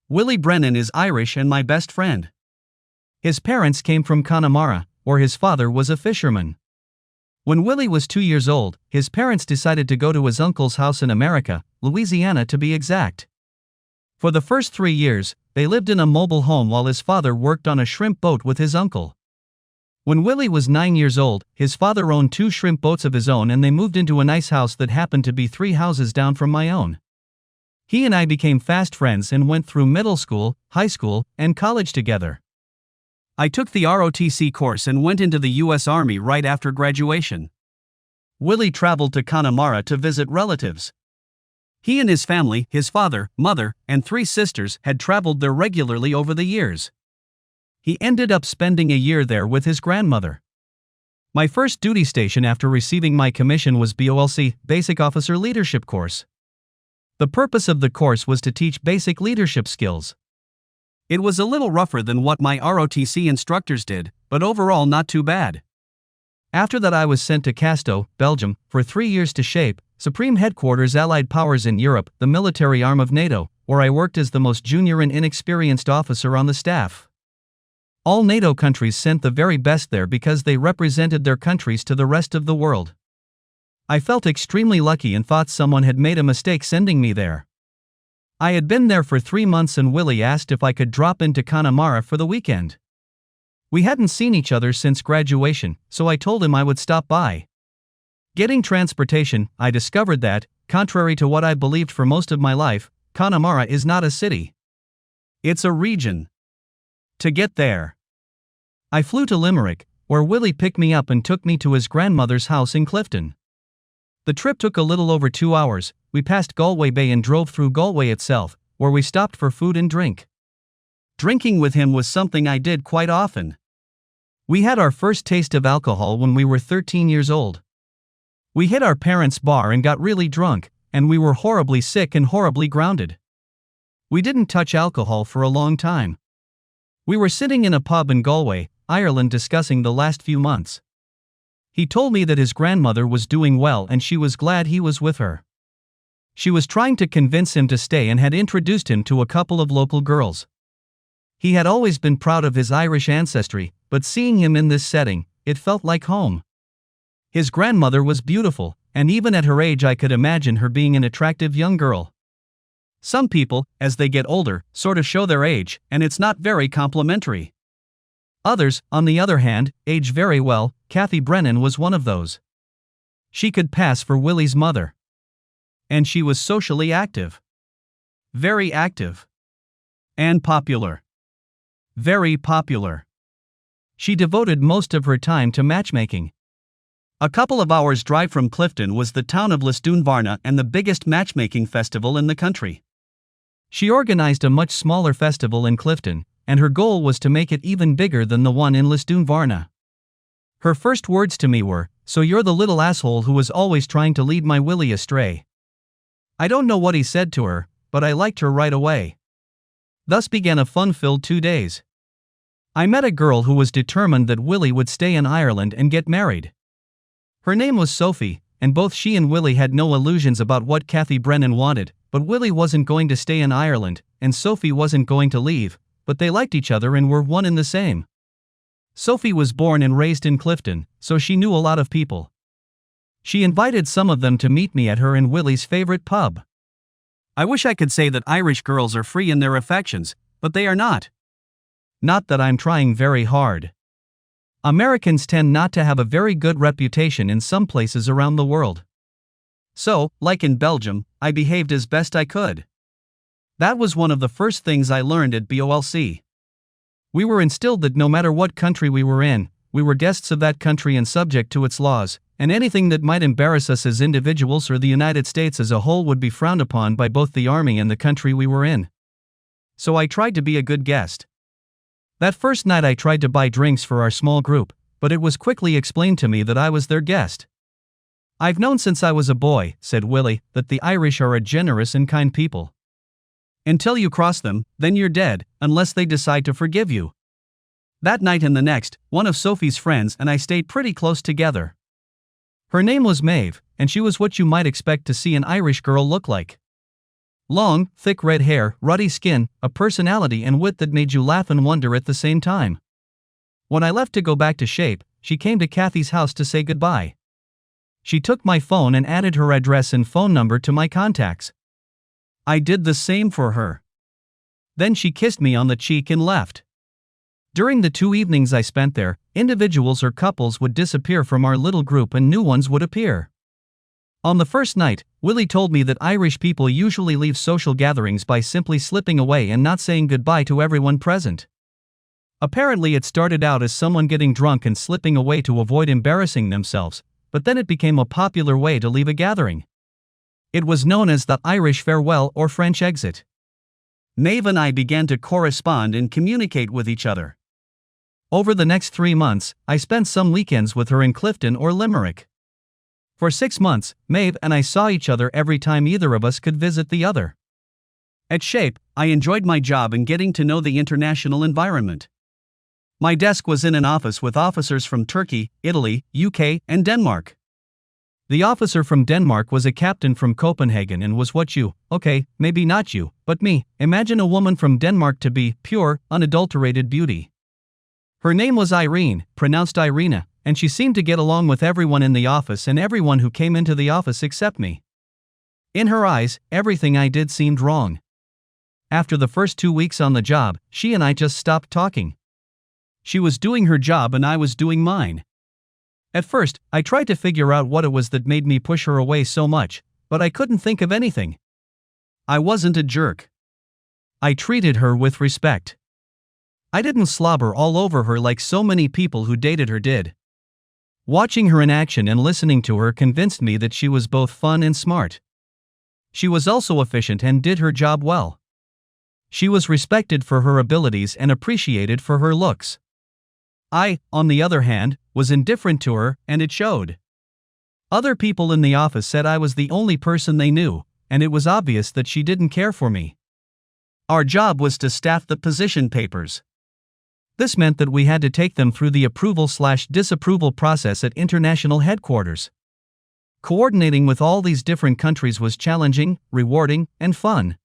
Willie Brennan is Irish and my best friend. His parents came from Connemara, where his father was a fisherman. When Willie was 2 years old, his parents decided to go to his uncle's house in America, Louisiana to be exact. For the first 3 years, they lived in a mobile home while his father worked on a shrimp boat with his uncle. When Willie was 9 years old, his father owned 2 shrimp boats of his own and they moved into a nice house that happened to be 3 houses down from my own. He and I became fast friends and went through middle school, high school, and college together. I took the ROTC course and went into the U.S. Army right after graduation. Willie traveled to Connemara to visit relatives. He and his family, his father, mother, and 3 sisters, had traveled there regularly over the years. He ended up spending a year there with his grandmother. My first duty station after receiving my commission was BOLC, Basic Officer Leadership Course. The purpose of the course was to teach basic leadership skills. It was a little rougher than what my ROTC instructors did, but overall not too bad. After that I was sent to Casto, Belgium, for 3 years to shape Supreme Headquarters Allied Powers in Europe, the military arm of NATO, where I worked as the most junior and inexperienced officer on the staff. All NATO countries sent the very best there because they represented their countries to the rest of the world. I felt extremely lucky and thought someone had made a mistake sending me there. I had been there for 3 months and Willie asked if I could drop into Connemara for the weekend. We hadn't seen each other since graduation, so I told him I would stop by. Getting transportation, I discovered that, contrary to what I believed for most of my life, Connemara is not a city. It's a region. To get there, I flew to Limerick, where Willie picked me up and took me to his grandmother's house in Clifton. The trip took a little over 2 hours. We passed Galway Bay and drove through Galway itself, where we stopped for food and drink. Drinking with him was something I did quite often. We had our first taste of alcohol when we were 13 years old. We hit our parents' bar and got really drunk, and we were horribly sick and horribly grounded. We didn't touch alcohol for a long time. We were sitting in a pub in Galway, Ireland, discussing the last few months. He told me that his grandmother was doing well and she was glad he was with her. She was trying to convince him to stay and had introduced him to a couple of local girls. He had always been proud of his Irish ancestry, but seeing him in this setting, it felt like home. His grandmother was beautiful, and even at her age I could imagine her being an attractive young girl. Some people, as they get older, sort of show their age, and it's not very complimentary. Others, on the other hand, age very well. Kathy Brennan was one of those. She could pass for Willie's mother. And she was socially active. Very active. And popular. Very popular. She devoted most of her time to matchmaking. A couple of hours' drive from Clifton was the town of Lisdoonvarna and the biggest matchmaking festival in the country. She organized a much smaller festival in Clifton, and her goal was to make it even bigger than the one in Lisdoonvarna. Her first words to me were, "So you're the little asshole who was always trying to lead my Willie astray." I don't know what he said to her, but I liked her right away. Thus began a fun-filled 2 days. I met a girl who was determined that Willie would stay in Ireland and get married. Her name was Sophie, and both she and Willie had no illusions about what Kathy Brennan wanted, but Willie wasn't going to stay in Ireland, and Sophie wasn't going to leave, but they liked each other and were one and the same. Sophie was born and raised in Clifton, so she knew a lot of people. She invited some of them to meet me at her and Willie's favorite pub. I wish I could say that Irish girls are free in their affections, but they are not. Not that I'm trying very hard. Americans tend not to have a very good reputation in some places around the world. So, like in Belgium, I behaved as best I could. That was one of the first things I learned at BOLC. We were instilled that no matter what country we were in, we were guests of that country and subject to its laws, and anything that might embarrass us as individuals or the United States as a whole would be frowned upon by both the army and the country we were in. So I tried to be a good guest. That first night I tried to buy drinks for our small group, but it was quickly explained to me that I was their guest. "I've known since I was a boy," said Willie, "that the Irish are a generous and kind people. Until you cross them, then you're dead, unless they decide to forgive you." That night and the next, one of Sophie's friends and I stayed pretty close together. Her name was Maeve, and she was what you might expect to see an Irish girl look like. Long, thick red hair, ruddy skin, a personality and wit that made you laugh and wonder at the same time. When I left to go back to Shape, she came to Kathy's house to say goodbye. She took my phone and added her address and phone number to my contacts. I did the same for her. Then she kissed me on the cheek and left. During the 2 evenings I spent there, individuals or couples would disappear from our little group and new ones would appear. On the first night, Willie told me that Irish people usually leave social gatherings by simply slipping away and not saying goodbye to everyone present. Apparently it started out as someone getting drunk and slipping away to avoid embarrassing themselves, but then it became a popular way to leave a gathering. It was known as the Irish farewell or French exit. Maeve and I began to correspond and communicate with each other. Over the next 3 months, I spent some weekends with her in Clifton or Limerick. For 6 months, Maeve and I saw each other every time either of us could visit the other. At Shape, I enjoyed my job and getting to know the international environment. My desk was in an office with officers from Turkey, Italy, UK, and Denmark. The officer from Denmark was a captain from Copenhagen and was what you, okay, maybe not you, but me, imagine a woman from Denmark to be pure, unadulterated beauty. Her name was Irene, pronounced Irina, and she seemed to get along with everyone in the office and everyone who came into the office except me. In her eyes, everything I did seemed wrong. After the first 2 weeks on the job, she and I just stopped talking. She was doing her job and I was doing mine. At first, I tried to figure out what it was that made me push her away so much, but I couldn't think of anything. I wasn't a jerk. I treated her with respect. I didn't slobber all over her like so many people who dated her did. Watching her in action and listening to her convinced me that she was both fun and smart. She was also efficient and did her job well. She was respected for her abilities and appreciated for her looks. I, on the other hand, was indifferent to her, and it showed. Other people in the office said I was the only person they knew, and it was obvious that she didn't care for me. Our job was to staff the position papers. This meant that we had to take them through the approval/disapproval process at international headquarters. Coordinating with all these different countries was challenging, rewarding, and fun.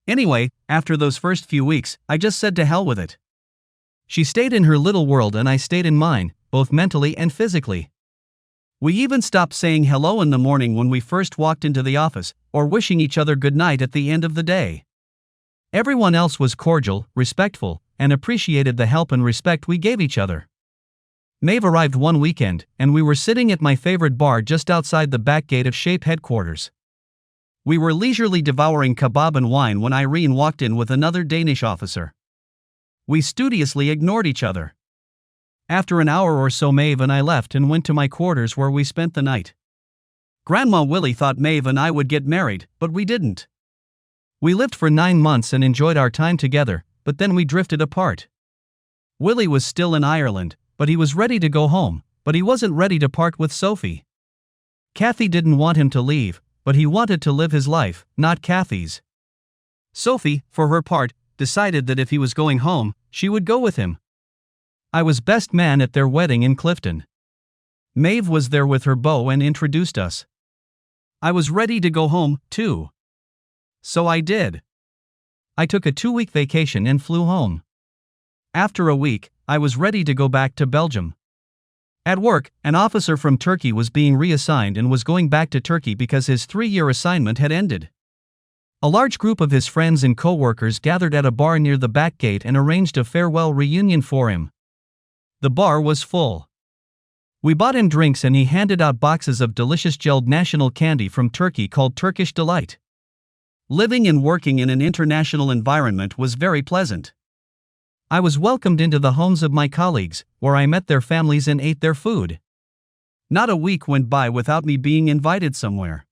Anyway, after those first few weeks, I just said to hell with it. She stayed in her little world and I stayed in mine, both mentally and physically. We even stopped saying hello in the morning when we first walked into the office, or wishing each other good night at the end of the day. Everyone else was cordial, respectful, and appreciated the help and respect we gave each other. Maeve arrived one weekend, and we were sitting at my favorite bar just outside the back gate of Shape headquarters. We were leisurely devouring kebab and wine when Irene walked in with another Danish officer. We studiously ignored each other. After an hour or so, Maeve and I left and went to my quarters where we spent the night. Grandma Willie thought Maeve and I would get married, but we didn't. We lived for 9 months and enjoyed our time together, but then we drifted apart. Willie was still in Ireland, but he was ready to go home, but he wasn't ready to part with Sophie. Kathy didn't want him to leave, but he wanted to live his life, not Kathy's. Sophie, for her part, decided that if he was going home, she would go with him. I was best man at their wedding in Clifton. Maeve was there with her beau and introduced us. I was ready to go home, too. So I did. I took a 2-week vacation and flew home. After a week, I was ready to go back to Belgium. At work, an officer from Turkey was being reassigned and was going back to Turkey because his 3-year assignment had ended. A large group of his friends and co-workers gathered at a bar near the back gate and arranged a farewell reunion for him. The bar was full. We bought him drinks and he handed out boxes of delicious gelled national candy from Turkey called Turkish Delight. Living and working in an international environment was very pleasant. I was welcomed into the homes of my colleagues, where I met their families and ate their food. Not a week went by without me being invited somewhere.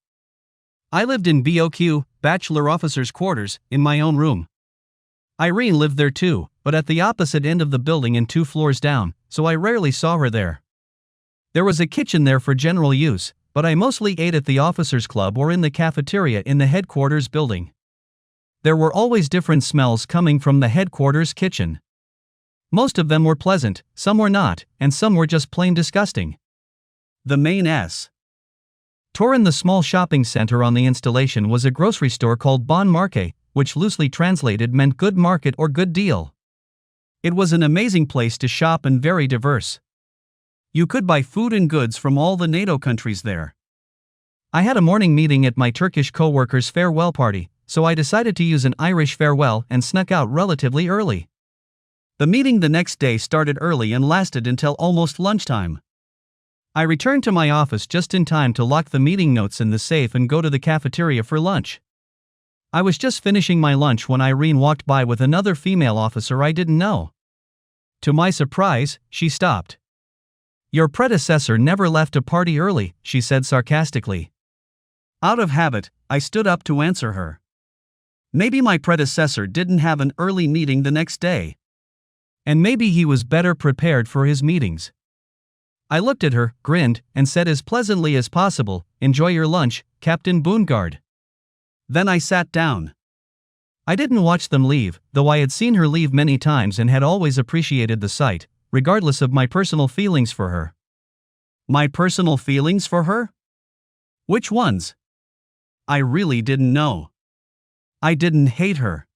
I lived in BOQ, Bachelor Officers' Quarters, in my own room. Irene lived there too, but at the opposite end of the building and 2 floors down, so I rarely saw her there. There was a kitchen there for general use, but I mostly ate at the officers' club or in the cafeteria in the headquarters building. There were always different smells coming from the headquarters kitchen. Most of them were pleasant, some were not, and some were just plain disgusting. The main S. Torren, the small shopping center on the installation, was a grocery store called Bon Marché, which loosely translated meant good market or good deal. It was an amazing place to shop and very diverse. You could buy food and goods from all the NATO countries there. I had a morning meeting at my Turkish co-worker's farewell party, so I decided to use an Irish farewell and snuck out relatively early. The meeting the next day started early and lasted until almost lunchtime. I returned to my office just in time to lock the meeting notes in the safe and go to the cafeteria for lunch. I was just finishing my lunch when Irene walked by with another female officer I didn't know. To my surprise, she stopped. "Your predecessor never left a party early," she said sarcastically. Out of habit, I stood up to answer her. Maybe my predecessor didn't have an early meeting the next day. And maybe he was better prepared for his meetings. I looked at her, grinned, and said as pleasantly as possible, "Enjoy your lunch, Captain Boongard." Then I sat down. I didn't watch them leave, though I had seen her leave many times and had always appreciated the sight, regardless of my personal feelings for her. My personal feelings for her? Which ones? I really didn't know. I didn't hate her.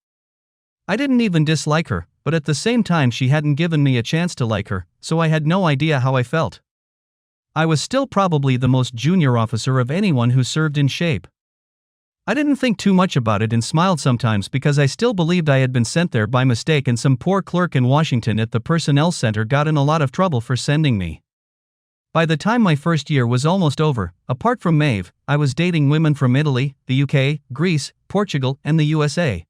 I didn't even dislike her, but at the same time she hadn't given me a chance to like her, so I had no idea how I felt. I was still probably the most junior officer of anyone who served in shape. I didn't think too much about it and smiled sometimes because I still believed I had been sent there by mistake and some poor clerk in Washington at the personnel center got in a lot of trouble for sending me. By the time my first year was almost over, apart from Maeve, I was dating women from Italy, the UK, Greece, Portugal, and the USA.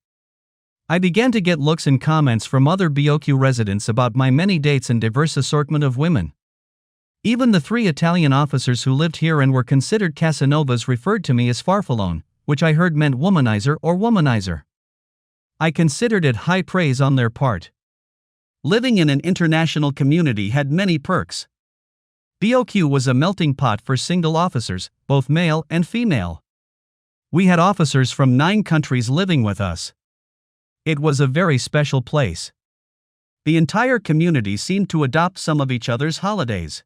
I began to get looks and comments from other BOQ residents about my many dates and diverse assortment of women. Even the 3 Italian officers who lived here and were considered Casanovas referred to me as Farfallone, which I heard meant womanizer or womanizer. I considered it high praise on their part. Living in an international community had many perks. BOQ was a melting pot for single officers, both male and female. We had officers from 9 countries living with us. It was a very special place. The entire community seemed to adopt some of each other's holidays.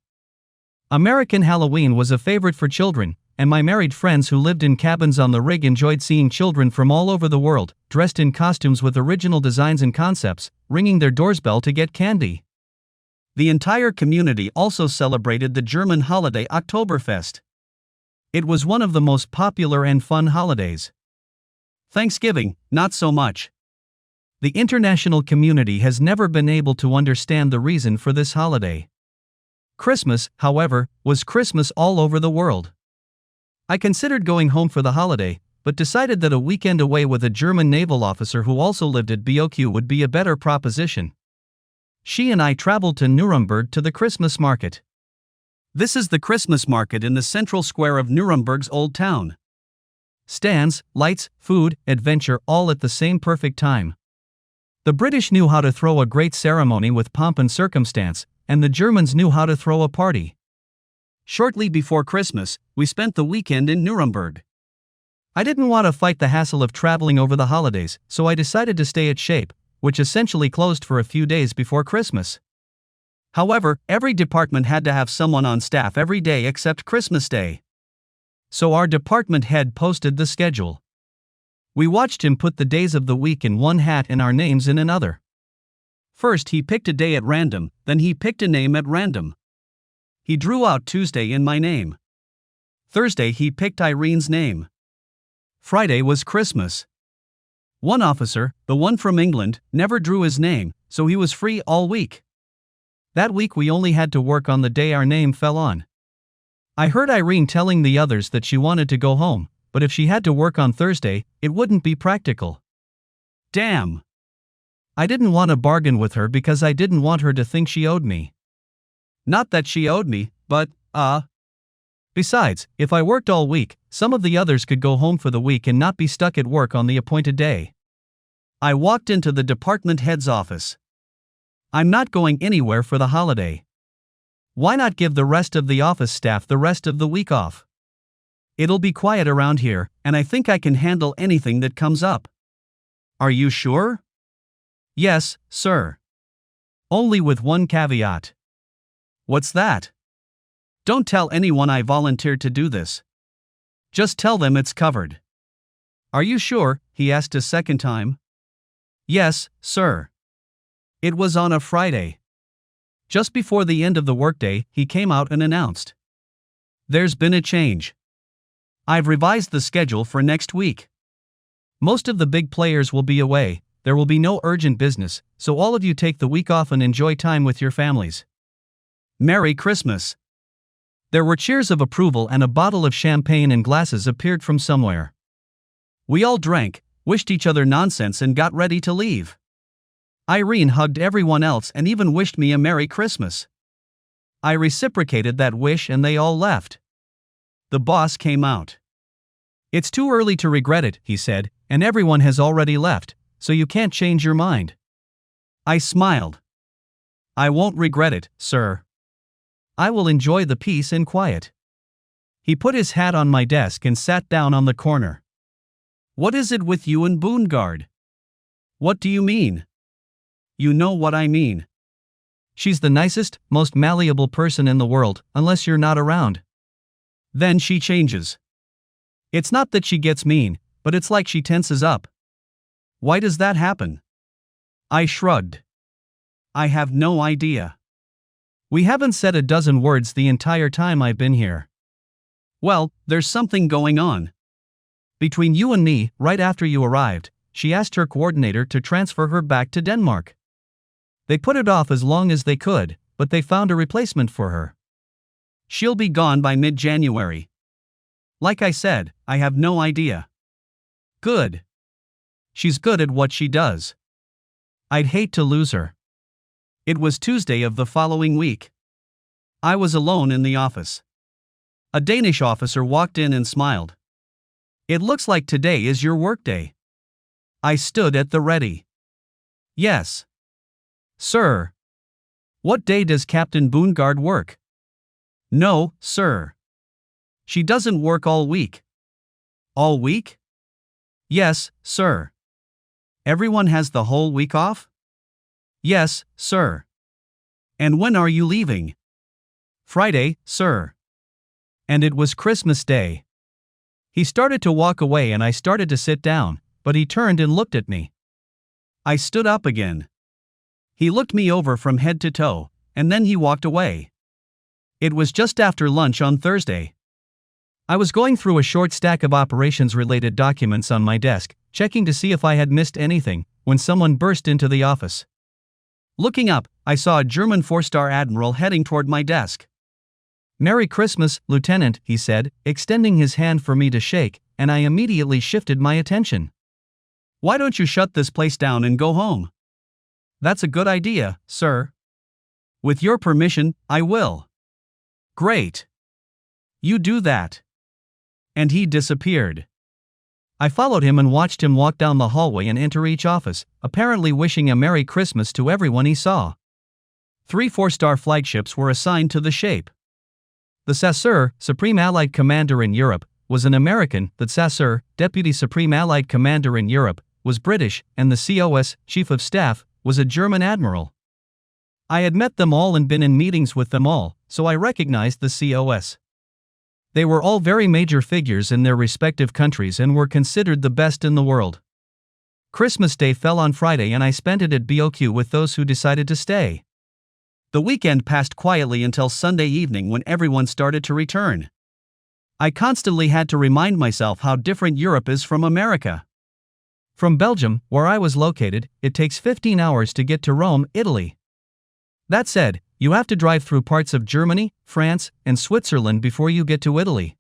American Halloween was a favorite for children, and my married friends who lived in cabins on the rig enjoyed seeing children from all over the world, dressed in costumes with original designs and concepts, ringing their doorbell to get candy. The entire community also celebrated the German holiday Oktoberfest. It was one of the most popular and fun holidays. Thanksgiving, not so much. The international community has never been able to understand the reason for this holiday. Christmas, however, was Christmas all over the world. I considered going home for the holiday, but decided that a weekend away with a German naval officer who also lived at BOQ would be a better proposition. She and I traveled to Nuremberg to the Christmas market. This is the Christmas market in the central square of Nuremberg's old town. Stands, lights, food, adventure, all at the same perfect time. The British knew how to throw a great ceremony with pomp and circumstance, and the Germans knew how to throw a party. Shortly before Christmas, we spent the weekend in Nuremberg. I didn't want to fight the hassle of traveling over the holidays, so I decided to stay at Shape, which essentially closed for a few days before Christmas. However, every department had to have someone on staff every day except Christmas Day. So our department head posted the schedule. We watched him put the days of the week in one hat and our names in another. First he picked a day at random, then he picked a name at random. He drew out Tuesday in my name. Thursday he picked Irene's name. Friday was Christmas. One officer, the one from England, never drew his name, so he was free all week. That week we only had to work on the day our name fell on. I heard Irene telling the others that she wanted to go home, but if she had to work on Thursday, it wouldn't be practical. Damn. I didn't want to bargain with her because I didn't want her to think she owed me. Not that she owed me, but, Besides, if I worked all week, some of the others could go home for the week and not be stuck at work on the appointed day. I walked into the department head's office. I'm not going anywhere for the holiday. Why not give the rest of the office staff the rest of the week off? It'll be quiet around here, and I think I can handle anything that comes up. Are you sure? Yes, sir. Only with one caveat. What's that? Don't tell anyone I volunteered to do this. Just tell them it's covered. Are you sure? He asked a second time. Yes, sir. It was on a Friday. Just before the end of the workday, he came out and announced, there's been a change. I've revised the schedule for next week. Most of the big players will be away, there will be no urgent business, so all of you take the week off and enjoy time with your families. Merry Christmas. There were cheers of approval and a bottle of champagne and glasses appeared from somewhere. We all drank, wished each other nonsense and got ready to leave. Irene hugged everyone else and even wished me a Merry Christmas. I reciprocated that wish and they all left. The boss came out. It's too early to regret it, he said, and everyone has already left, so you can't change your mind. I smiled. I won't regret it, sir. I will enjoy the peace and quiet. He put his hat on my desk and sat down on the corner. What is it with you and Boongard? What do you mean? You know what I mean. She's the nicest, most malleable person in the world, unless you're not around. Then she changes. It's not that she gets mean, but it's like she tenses up. Why does that happen? I shrugged. I have no idea. We haven't said a dozen words the entire time I've been here. Well, there's something going on. Between you and me, right after you arrived, she asked her coordinator to transfer her back to Denmark. They put it off as long as they could, but they found a replacement for her. She'll be gone by mid-January. Like I said, I have no idea. Good. She's good at what she does. I'd hate to lose her. It was Tuesday of the following week. I was alone in the office. A Danish officer walked in and smiled. It looks like today is your workday. I stood at the ready. Yes. Sir. What day does Captain Boongard work? No, sir. She doesn't work all week. All week? Yes, sir. Everyone has the whole week off? Yes, sir. And when are you leaving? Friday, sir. And it was Christmas Day. He started to walk away and I started to sit down, but he turned and looked at me. I stood up again. He looked me over from head to toe, and then he walked away. It was just after lunch on Thursday. I was going through a short stack of operations-related documents on my desk, checking to see if I had missed anything, when someone burst into the office. Looking up, I saw a German four-star admiral heading toward my desk. Merry Christmas, Lieutenant, he said, extending his hand for me to shake, and I immediately shifted my attention. Why don't you shut this place down and go home? That's a good idea, sir. With your permission, I will. Great. You do that. And he disappeared. I followed him and watched him walk down the hallway and enter each office, apparently wishing a Merry Christmas to everyone he saw. 3 four-star flagships were assigned to the shape. The Chasseur, Supreme Allied Commander in Europe, was an American, the Chasseur, Deputy Supreme Allied Commander in Europe, was British, and the COS, Chief of Staff, was a German admiral. I had met them all and been in meetings with them all, so I recognized the COS. They were all very major figures in their respective countries and were considered the best in the world. Christmas Day fell on Friday and I spent it at BOQ with those who decided to stay. The weekend passed quietly until Sunday evening when everyone started to return. I constantly had to remind myself how different Europe is from America. From Belgium, where I was located, it takes 15 hours to get to Rome, Italy. That said, you have to drive through parts of Germany, France, and Switzerland before you get to Italy.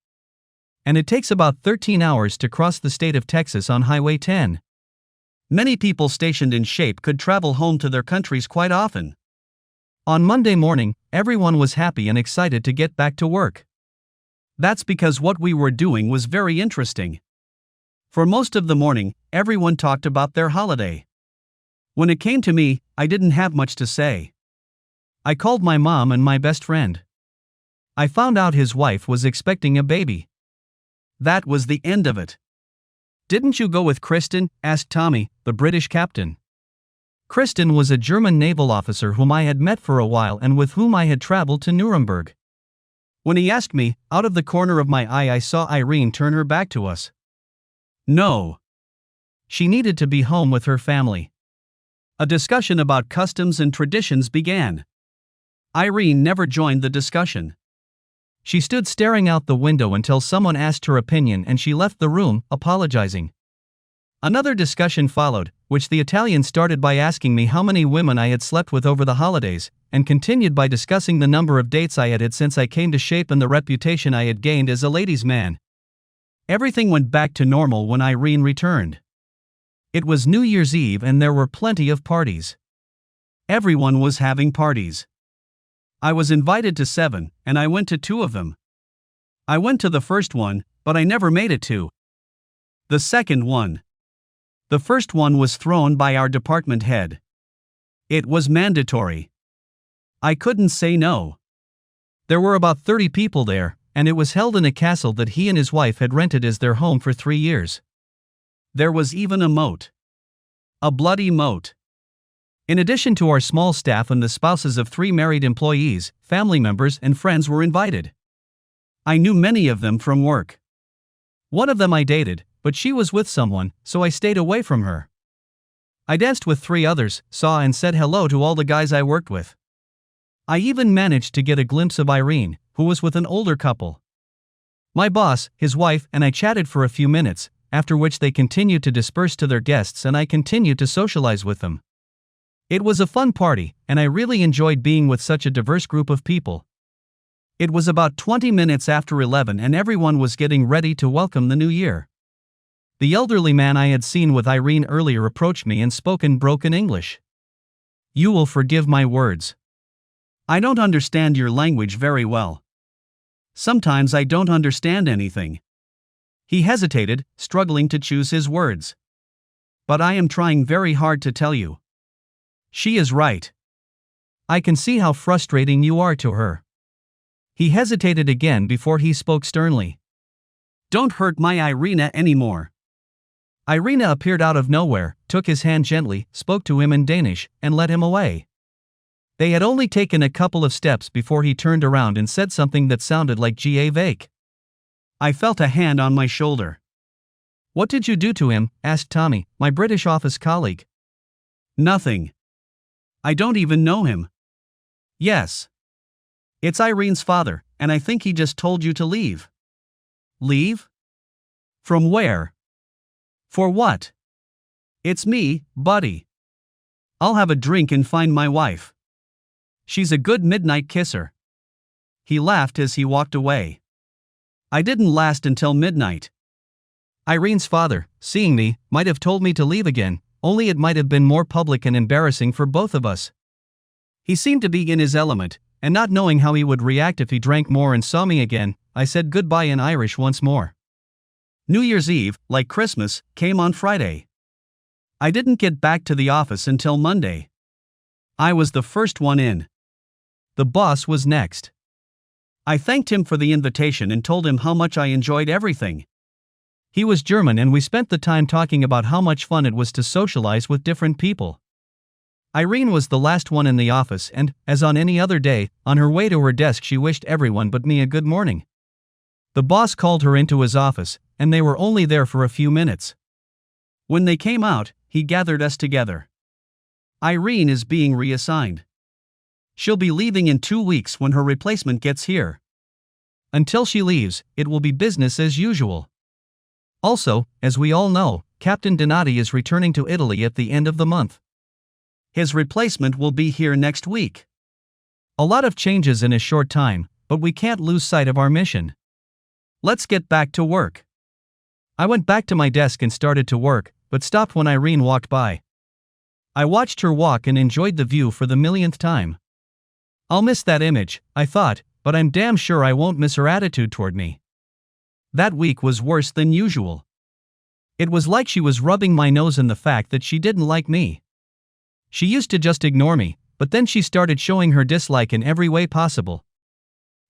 And it takes about 13 hours to cross the state of Texas on Highway 10. Many people stationed in SHAPE could travel home to their countries quite often. On Monday morning, everyone was happy and excited to get back to work. That's because what we were doing was very interesting. For most of the morning, everyone talked about their holiday. When it came to me, I didn't have much to say. I called my mom and my best friend. I found out his wife was expecting a baby. That was the end of it. Didn't you go with Kristen? Asked Tommy, the British captain. Kristen was a German naval officer whom I had met for a while and with whom I had traveled to Nuremberg. When he asked me, out of the corner of my eye I saw Irene turn her back to us. No. She needed to be home with her family. A discussion about customs and traditions began. Irene never joined the discussion. She stood staring out the window until someone asked her opinion and she left the room, apologizing. Another discussion followed, which the Italian started by asking me how many women I had slept with over the holidays, and continued by discussing the number of dates I had since I came to shape and the reputation I had gained as a ladies' man. Everything went back to normal when Irene returned. It was New Year's Eve and there were plenty of parties. Everyone was having parties. I was invited to 7, and I went to 2 of them. I went to the first one, but I never made it to the second one. The first one was thrown by our department head. It was mandatory. I couldn't say no. There were about 30 people there, and it was held in a castle that he and his wife had rented as their home for 3 years. There was even a moat. A bloody moat. In addition to our small staff and the spouses of 3 married employees, family members and friends were invited. I knew many of them from work. One of them I dated, but she was with someone, so I stayed away from her. I danced with 3 others, saw and said hello to all the guys I worked with. I even managed to get a glimpse of Irene, who was with an older couple. My boss, his wife, and I chatted for a few minutes, after which they continued to disperse to their guests and I continued to socialize with them. It was a fun party, and I really enjoyed being with such a diverse group of people. It was about 20 minutes after 11 and everyone was getting ready to welcome the new year. The elderly man I had seen with Irene earlier approached me and spoke in broken English. You will forgive my words. I don't understand your language very well. Sometimes I don't understand anything. He hesitated, struggling to choose his words. But I am trying very hard to tell you. She is right. I can see how frustrating you are to her. He hesitated again before he spoke sternly. Don't hurt my Irina anymore. Irina appeared out of nowhere, took his hand gently, spoke to him in Danish, and led him away. They had only taken a couple of steps before he turned around and said something that sounded like "Ga vake." I felt a hand on my shoulder. What did you do to him? Asked Tommy, my British office colleague. Nothing. I don't even know him. Yes. It's Irene's father, and I think he just told you to leave. Leave? From where? For what? It's me, buddy. I'll have a drink and find my wife. She's a good midnight kisser. He laughed as he walked away. I didn't last until midnight. Irene's father, seeing me, might have told me to leave again, only it might have been more public and embarrassing for both of us. He seemed to be in his element, and not knowing how he would react if he drank more and saw me again, I said goodbye in Irish once more. New Year's Eve, like Christmas, came on Friday. I didn't get back to the office until Monday. I was the first one in. The boss was next. I thanked him for the invitation and told him how much I enjoyed everything. He was German and we spent the time talking about how much fun it was to socialize with different people. Irene was the last one in the office and, as on any other day, on her way to her desk she wished everyone but me a good morning. The boss called her into his office, and they were only there for a few minutes. When they came out, he gathered us together. Irene is being reassigned. She'll be leaving in 2 weeks when her replacement gets here. Until she leaves, it will be business as usual. Also, as we all know, Captain Donati is returning to Italy at the end of the month. His replacement will be here next week. A lot of changes in a short time, but we can't lose sight of our mission. Let's get back to work. I went back to my desk and started to work, but stopped when Irene walked by. I watched her walk and enjoyed the view for the millionth time. I'll miss that image, I thought, but I'm damn sure I won't miss her attitude toward me. That week was worse than usual. It was like she was rubbing my nose in the fact that she didn't like me. She used to just ignore me, but then she started showing her dislike in every way possible.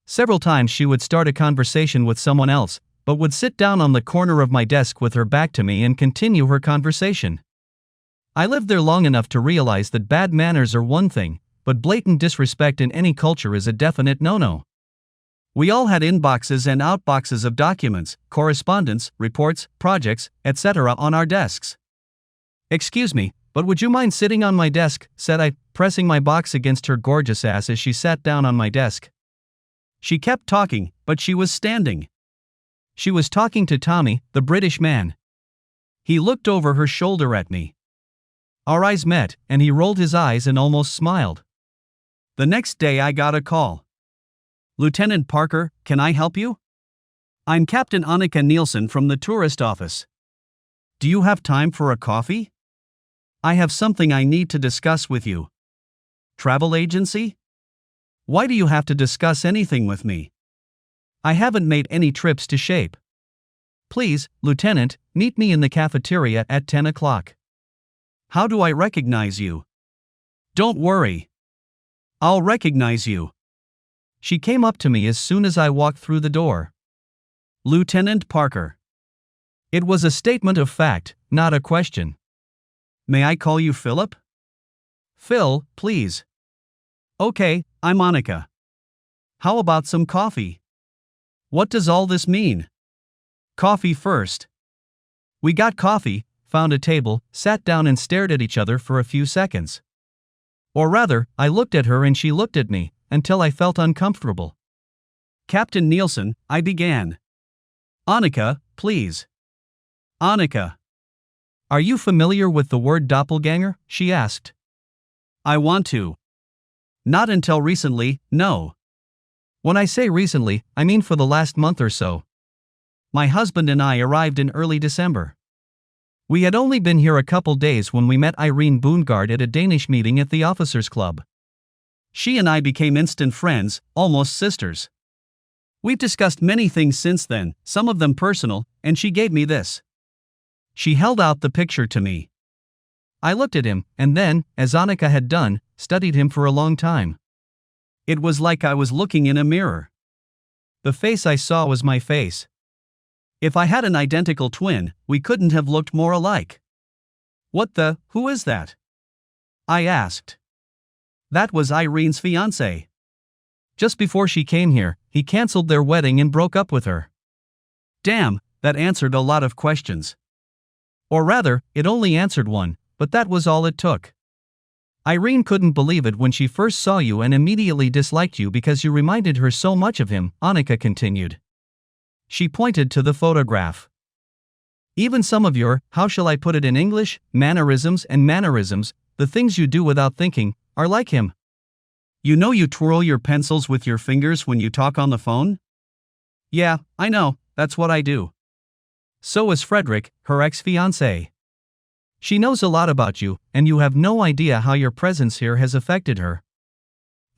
Several times she would start a conversation with someone else, but would sit down on the corner of my desk with her back to me and continue her conversation. I lived there long enough to realize that bad manners are one thing, but blatant disrespect in any culture is a definite no-no. We all had inboxes and outboxes of documents, correspondence, reports, projects, etc. on our desks. "Excuse me, but would you mind sitting on my desk?" said I, pressing my box against her gorgeous ass as she sat down on my desk. She kept talking, but she was standing. She was talking to Tommy, the British man. He looked over her shoulder at me. Our eyes met, and he rolled his eyes and almost smiled. The next day I got a call. "Lieutenant Parker, can I help you? I'm Captain Annika Nielsen from the tourist office. Do you have time for a coffee? I have something I need to discuss with you." "Travel agency? Why do you have to discuss anything with me? I haven't made any trips to shape. Please, Lieutenant, meet me in the cafeteria at 10 o'clock. How do I recognize you?" "Don't worry. I'll recognize you." She came up to me as soon as I walked through the door. "Lieutenant Parker." It was a statement of fact, not a question. "May I call you Philip?" "Phil, please." "Okay, I'm Annika. How about some coffee?" "What does all this mean?" "Coffee first." We got coffee, found a table, sat down and stared at each other for a few seconds. Or rather, I looked at her and she looked at me, until I felt uncomfortable. "Captain Nielsen," I began. "Annika, please." "Annika." "Are you familiar with the word doppelganger?" she asked. "I want to." "Not until recently, no." When I say recently, I mean for the last month or so. My husband and I arrived in early December. We had only been here a couple days when we met Irene Boongard at a Danish meeting at the Officers Club. She and I became instant friends, almost sisters. We've discussed many things since then, some of them personal, and she gave me this. She held out the picture to me. I looked at him, and then, as Annika had done, studied him for a long time. It was like I was looking in a mirror. The face I saw was my face. If I had an identical twin, we couldn't have looked more alike. Who is that?" I asked. "That was Irene's fiancé. Just before she came here, he canceled their wedding and broke up with her." Damn, that answered a lot of questions. Or rather, it only answered one, but that was all it took. "Irene couldn't believe it when she first saw you and immediately disliked you because you reminded her so much of him," Annika continued. She pointed to the photograph. "Even some of your, how shall I put it in English, mannerisms, the things you do without thinking, are like him. You know you twirl your pencils with your fingers when you talk on the phone?" "Yeah, I know, that's what I do." So is Frederick, her ex-fiancé. "She knows a lot about you, and you have no idea how your presence here has affected her.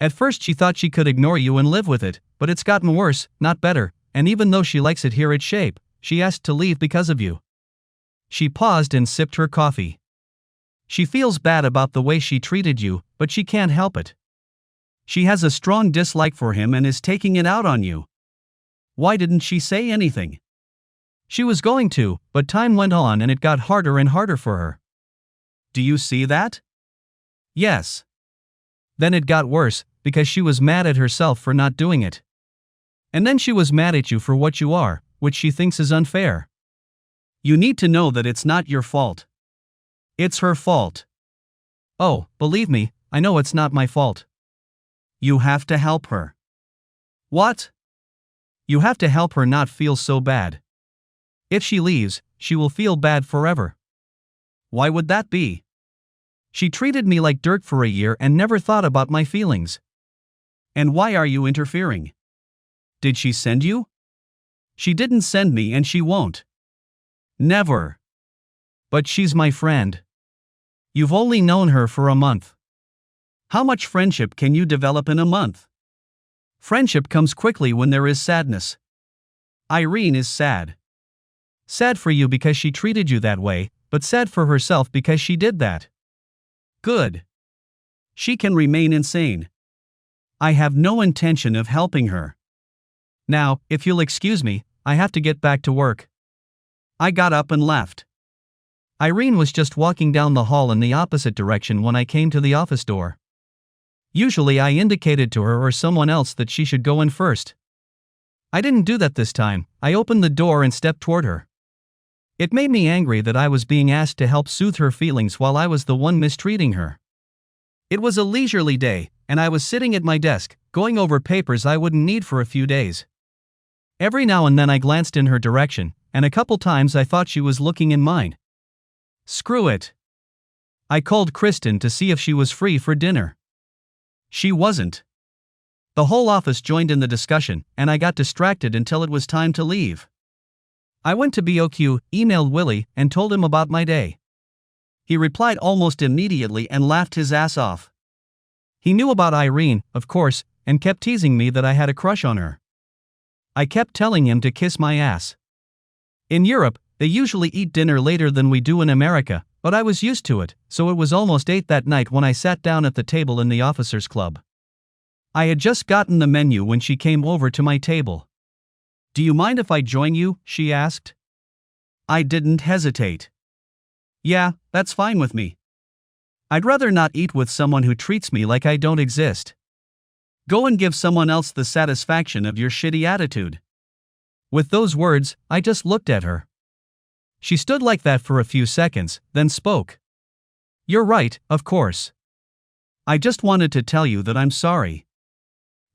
At first she thought she could ignore you and live with it, but it's gotten worse, not better, and even though she likes it here at Shape, she asked to leave because of you." She paused and sipped her coffee. "She feels bad about the way she treated you, but she can't help it. She has a strong dislike for him and is taking it out on you." "Why didn't she say anything?" "She was going to, but time went on and it got harder and harder for her." "Do you see that?" "Yes." "Then it got worse, because she was mad at herself for not doing it. And then she was mad at you for what you are, which she thinks is unfair. You need to know that it's not your fault. It's her fault." "Oh, believe me, I know it's not my fault." "You have to help her." "What?" "You have to help her not feel so bad. If she leaves, she will feel bad forever." "Why would that be?" "She treated me like dirt for a year and never thought about my feelings." "And why are you interfering? Did she send you?" "She didn't send me and she won't." "Never." "But she's my friend." "You've only known her for a month. How much friendship can you develop in a month?" "Friendship comes quickly when there is sadness." Irene is sad. Sad for you because she treated you that way, but sad for herself because she did that. Good. She can remain insane. I have no intention of helping her. Now, if you'll excuse me, I have to get back to work." I got up and left. Irene was just walking down the hall in the opposite direction when I came to the office door. Usually I indicated to her or someone else that she should go in first. I didn't do that this time. I opened the door and stepped toward her. It made me angry that I was being asked to help soothe her feelings while I was the one mistreating her. It was a leisurely day, and I was sitting at my desk, going over papers I wouldn't need for a few days. Every now and then I glanced in her direction, and a couple times I thought she was looking in mine. Screw it. I called Kristen to see if she was free for dinner. She wasn't. The whole office joined in the discussion, and I got distracted until it was time to leave. I went to BOQ, emailed Willie, and told him about my day. He replied almost immediately and laughed his ass off. He knew about Irene, of course, and kept teasing me that I had a crush on her. I kept telling him to kiss my ass. In Europe, they usually eat dinner later than we do in America, but I was used to it, so it was almost 8 that night when I sat down at the table in the officers' club. I had just gotten the menu when she came over to my table. "Do you mind if I join you?" she asked. I didn't hesitate. "Yeah, that's fine with me. I'd rather not eat with someone who treats me like I don't exist. Go and give someone else the satisfaction of your shitty attitude." With those words, I just looked at her. She stood like that for a few seconds, then spoke. "You're right, of course. I just wanted to tell you that I'm sorry.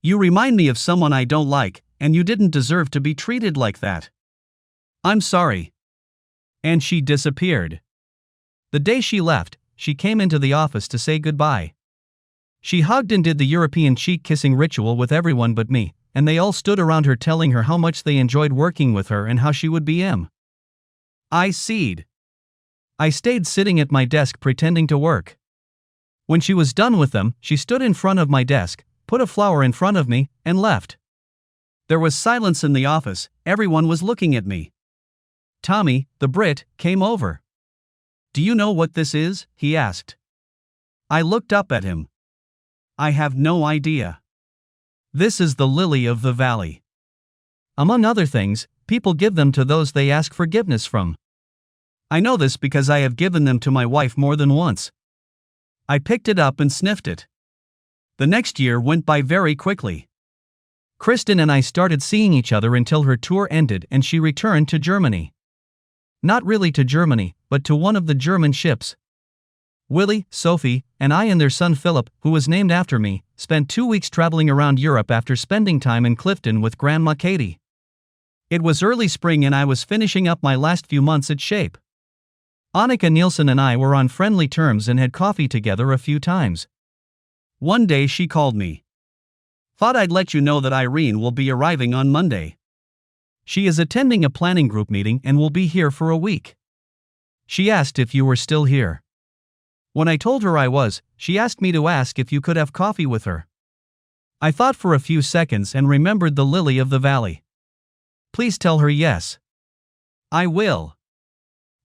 You remind me of someone I don't like, and you didn't deserve to be treated like that. I'm sorry." And she disappeared. The day she left, she came into the office to say goodbye. She hugged and did the European cheek-kissing ritual with everyone but me, and they all stood around her telling her how much they enjoyed working with her and how she would be I seed. I stayed sitting at my desk pretending to work. When she was done with them, she stood in front of my desk, put a flower in front of me, and left. There was silence in the office, everyone was looking at me. Tommy, the Brit, came over. "Do you know what this is?" he asked. I looked up at him. "I have no idea." "This is the lily of the valley. Among other things, people give them to those they ask forgiveness from. I know this because I have given them to my wife more than once." I picked it up and sniffed it. The next year went by very quickly. Kristen and I started seeing each other until her tour ended and she returned to Germany. Not really to Germany, but to one of the German ships. Willie, Sophie, and I and their son Philip, who was named after me, spent 2 weeks traveling around Europe after spending time in Clifton with Grandma Katie. It was early spring and I was finishing up my last few months at Shape. Annika Nielsen and I were on friendly terms and had coffee together a few times. One day she called me. "Thought I'd let you know that Irene will be arriving on Monday. She is attending a planning group meeting and will be here for a week. She asked if you were still here." When I told her I was, she asked me to ask if you could have coffee with her. I thought for a few seconds and remembered the lily of the valley. "Please tell her yes." "I will."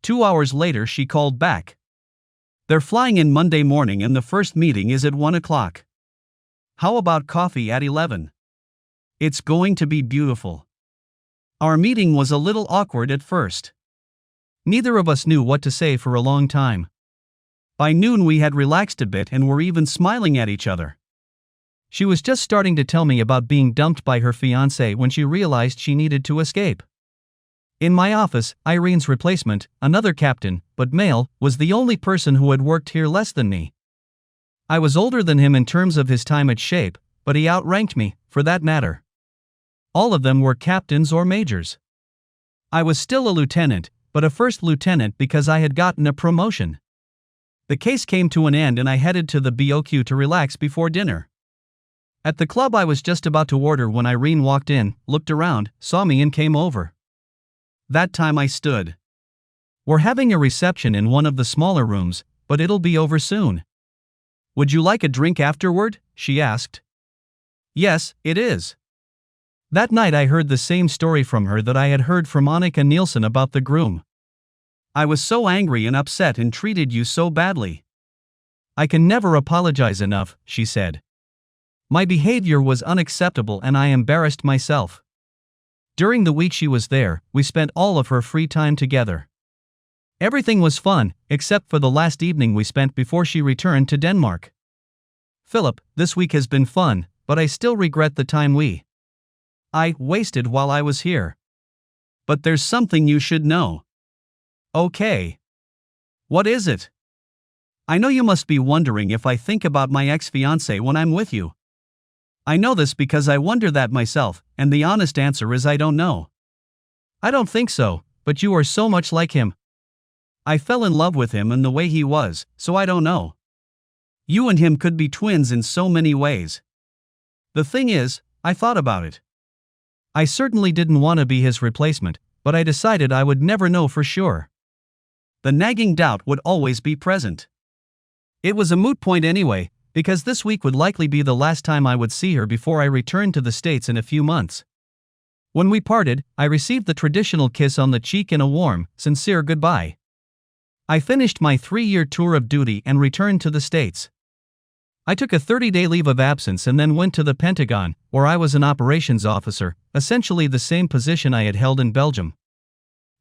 2 hours later she called back. "They're flying in Monday morning and the first meeting is at 1 o'clock. How about coffee at 11? It's going to be beautiful." Our meeting was a little awkward at first. Neither of us knew what to say for a long time. By noon we had relaxed a bit and were even smiling at each other. She was just starting to tell me about being dumped by her fiancé when she realized she needed to escape. In my office, Irene's replacement, another captain, but male, was the only person who had worked here less than me. I was older than him in terms of his time at Shape, but he outranked me, for that matter. All of them were captains or majors. I was still a lieutenant, but a first lieutenant because I had gotten a promotion. The case came to an end and I headed to the BOQ to relax before dinner. At the club I was just about to order when Irene walked in, looked around, saw me and came over. That time I stood. "We're having a reception in one of the smaller rooms, but it'll be over soon. Would you like a drink afterward?" she asked. "Yes, it is." That night I heard the same story from her that I had heard from Annika Nielsen about the groom. "I was so angry and upset and treated you so badly. I can never apologize enough," she said. "My behavior was unacceptable and I embarrassed myself." During the week she was there, we spent all of her free time together. Everything was fun, except for the last evening we spent before she returned to Denmark. "Philip, this week has been fun, but I still regret the time we." I wasted while I was here. But there's something you should know. Okay. What is it? I know you must be wondering if I think about my ex-fiancé when I'm with you. I know this because I wonder that myself, and the honest answer is I don't know. I don't think so, but you are so much like him. I fell in love with him and the way he was, so I don't know. You and him could be twins in so many ways. The thing is, I thought about it. I certainly didn't want to be his replacement, but I decided I would never know for sure. The nagging doubt would always be present. It was a moot point anyway, because this week would likely be the last time I would see her before I returned to the States in a few months. When we parted, I received the traditional kiss on the cheek and a warm, sincere goodbye. I finished my 3-year tour of duty and returned to the States. I took a 30-day leave of absence and then went to the Pentagon, where I was an operations officer, essentially the same position I had held in Belgium.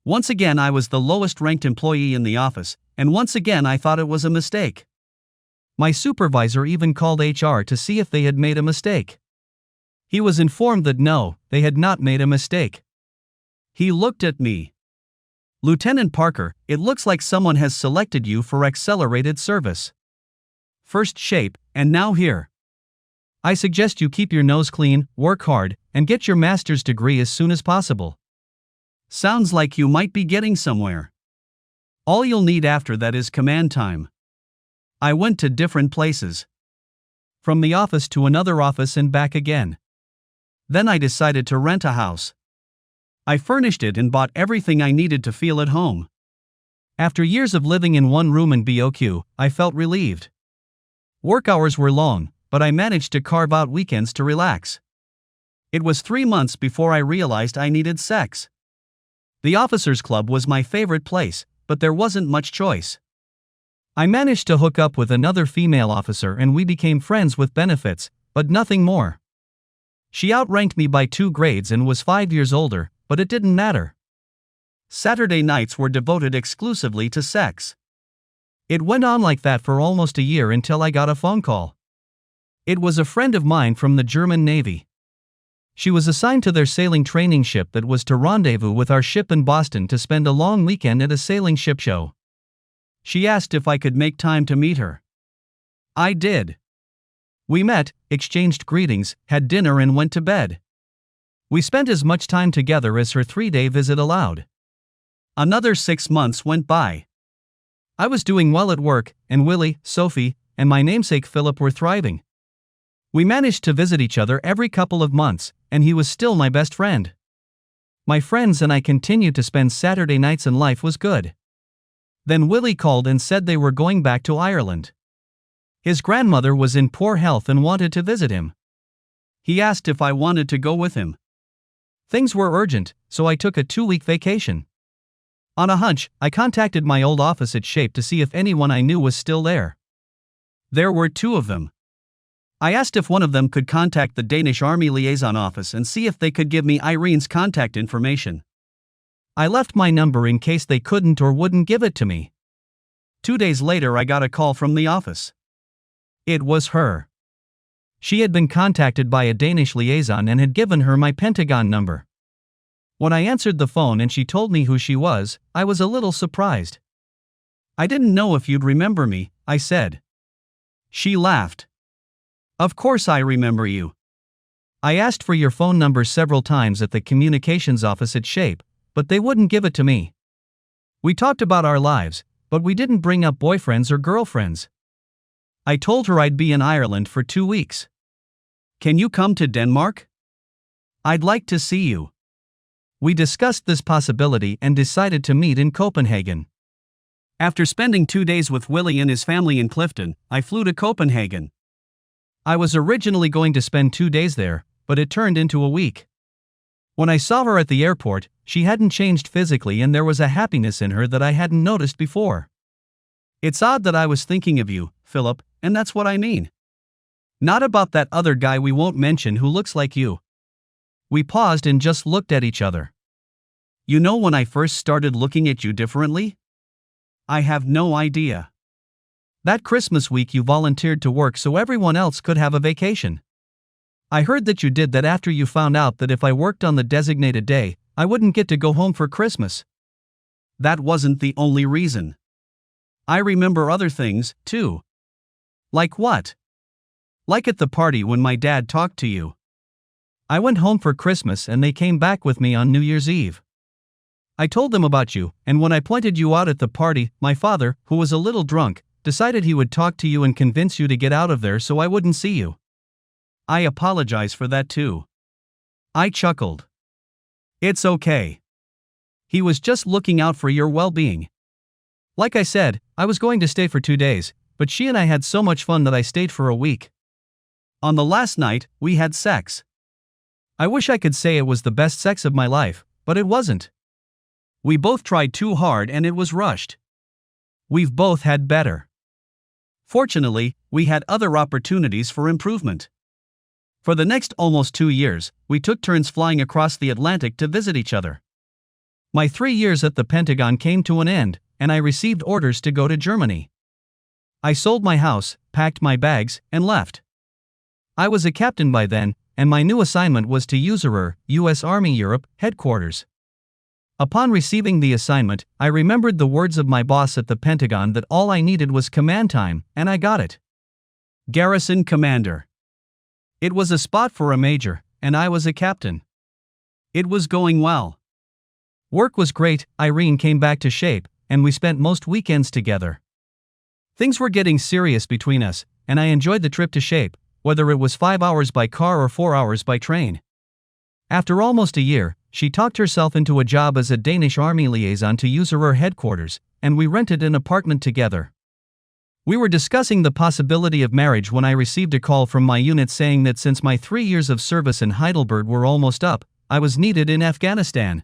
Once again I was the lowest-ranked employee in the office, and once again I thought it was a mistake. My supervisor even called HR to see if they had made a mistake. He was informed that no, they had not made a mistake. He looked at me. Lieutenant Parker, it looks like someone has selected you for accelerated service. First shape, and now here. I suggest you keep your nose clean, work hard, and get your master's degree as soon as possible. Sounds like you might be getting somewhere. All you'll need after that is command time. I went to different places. From the office to another office and back again. Then I decided to rent a house. I furnished it and bought everything I needed to feel at home. After years of living in one room in BOQ, I felt relieved. Work hours were long, but I managed to carve out weekends to relax. It was 3 months before I realized I needed sex. The officers' club was my favorite place, but there wasn't much choice. I managed to hook up with another female officer and we became friends with benefits, but nothing more. She outranked me by 2 grades and was 5 years older, but it didn't matter. Saturday nights were devoted exclusively to sex. It went on like that for almost a year until I got a phone call. It was a friend of mine from the German Navy. She was assigned to their sailing training ship that was to rendezvous with our ship in Boston to spend a long weekend at a sailing ship show. She asked if I could make time to meet her. I did. We met, exchanged greetings, had dinner and went to bed. We spent as much time together as her 3-day visit allowed. Another 6 months went by. I was doing well at work, and Willie, Sophie, and my namesake Philip were thriving. We managed to visit each other every couple of months, and he was still my best friend. My friends and I continued to spend Saturday nights and life was good. Then Willie called and said they were going back to Ireland. His grandmother was in poor health and wanted to visit him. He asked if I wanted to go with him. Things were urgent, so I took a 2-week vacation. On a hunch, I contacted my old office at Shape to see if anyone I knew was still there. There were 2 of them. I asked if one of them could contact the Danish Army Liaison Office and see if they could give me Irene's contact information. I left my number in case they couldn't or wouldn't give it to me. 2 days later I got a call from the office. It was her. She had been contacted by a Danish liaison and had given her my Pentagon number. When I answered the phone and she told me who she was, I was a little surprised. I didn't know if you'd remember me, I said. She laughed. Of course I remember you. I asked for your phone number several times at the communications office at Shape, but they wouldn't give it to me. We talked about our lives, but we didn't bring up boyfriends or girlfriends. I told her I'd be in Ireland for 2 weeks. Can you come to Denmark? I'd like to see you. We discussed this possibility and decided to meet in Copenhagen. After spending 2 days with Willie and his family in Clifton, I flew to Copenhagen. I was originally going to spend 2 days there, but it turned into a week. When I saw her at the airport, she hadn't changed physically and there was a happiness in her that I hadn't noticed before. It's odd that I was thinking of you, Philip, and that's what I mean. Not about that other guy we won't mention who looks like you. We paused and just looked at each other. You know when I first started looking at you differently? I have no idea. That Christmas week you volunteered to work so everyone else could have a vacation. I heard that you did that after you found out that if I worked on the designated day, I wouldn't get to go home for Christmas. That wasn't the only reason. I remember other things, too. Like what? Like at the party when my dad talked to you. I went home for Christmas and they came back with me on New Year's Eve. I told them about you, and when I pointed you out at the party, my father, who was a little drunk, decided he would talk to you and convince you to get out of there so I wouldn't see you. I apologize for that too. I chuckled. It's okay. He was just looking out for your well-being. Like I said, I was going to stay for 2 days, but she and I had so much fun that I stayed for a week. On the last night, we had sex. I wish I could say it was the best sex of my life, but it wasn't. We both tried too hard and it was rushed. We've both had better. Fortunately, we had other opportunities for improvement. For the next almost 2 years, we took turns flying across the Atlantic to visit each other. My 3 years at the Pentagon came to an end, and I received orders to go to Germany. I sold my house, packed my bags, and left. I was a captain by then, and my new assignment was to QuizeerGuy, U.S. Army Europe, headquarters. Upon receiving the assignment, I remembered the words of my boss at the Pentagon that all I needed was command time, and I got it. Garrison Commander. It was a spot for a major, and I was a captain. It was going well. Work was great, Irene came back to shape, and we spent most weekends together. Things were getting serious between us, and I enjoyed the trip to shape, whether it was 5 hours by car or 4 hours by train. After almost a year, she talked herself into a job as a Danish Army liaison to QuizeerGuy headquarters, and we rented an apartment together. We were discussing the possibility of marriage when I received a call from my unit saying that since my 3 years of service in Heidelberg were almost up, I was needed in Afghanistan.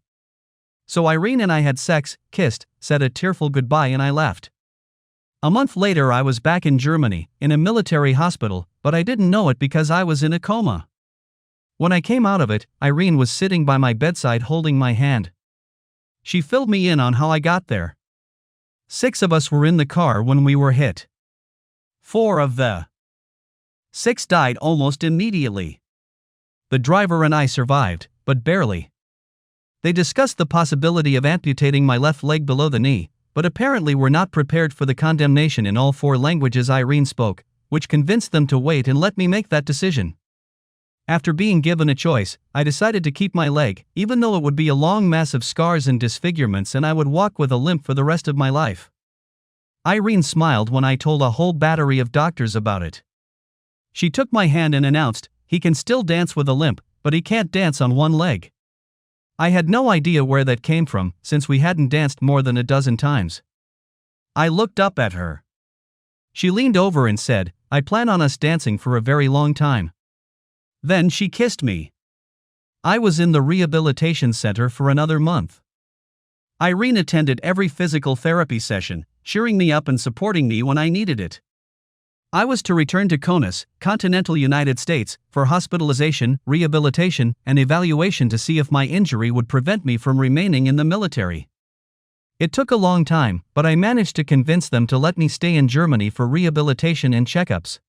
So Irene and I had sex, kissed, said a tearful goodbye, and I left. A month later I was back in Germany, in a military hospital, but I didn't know it because I was in a coma. When I came out of it, Irene was sitting by my bedside holding my hand. She filled me in on how I got there. 6 of us were in the car when we were hit. 4 of the 6 died almost immediately. The driver and I survived, but barely. They discussed the possibility of amputating my left leg below the knee, but apparently were not prepared for the condemnation in all 4 languages Irene spoke, which convinced them to wait and let me make that decision. After being given a choice, I decided to keep my leg, even though it would be a long mass of scars and disfigurements and I would walk with a limp for the rest of my life. Irene smiled when I told a whole battery of doctors about it. She took my hand and announced, "He can still dance with a limp, but he can't dance on one leg." I had no idea where that came from, since we hadn't danced more than a dozen times. I looked up at her. She leaned over and said, "I plan on us dancing for a very long time." Then she kissed me. I was in the rehabilitation center for another month. Irene attended every physical therapy session, cheering me up and supporting me when I needed it. I was to return to Kaunas, continental United States, for hospitalization, rehabilitation, and evaluation to see if my injury would prevent me from remaining in the military. It took a long time, but I managed to convince them to let me stay in Germany for rehabilitation and checkups.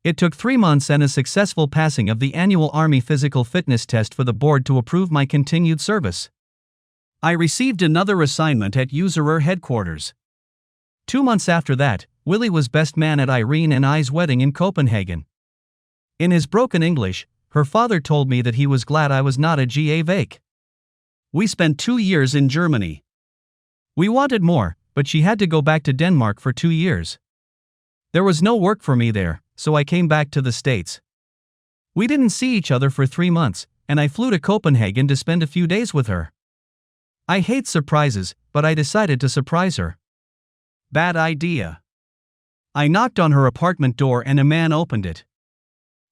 It took 3 months and a successful passing of the annual Army physical fitness test for the board to approve my continued service. I received another assignment at QuizeerGuy headquarters. 2 months after that, Willie was best man at Irene and I's wedding in Copenhagen. In his broken English, her father told me that he was glad I was not a GA vac. We spent 2 years in Germany. We wanted more, but she had to go back to Denmark for 2 years. There was no work for me there, so I came back to the States. We didn't see each other for 3 months, and I flew to Copenhagen to spend a few days with her. I hate surprises, but I decided to surprise her. Bad idea. I knocked on her apartment door and a man opened it.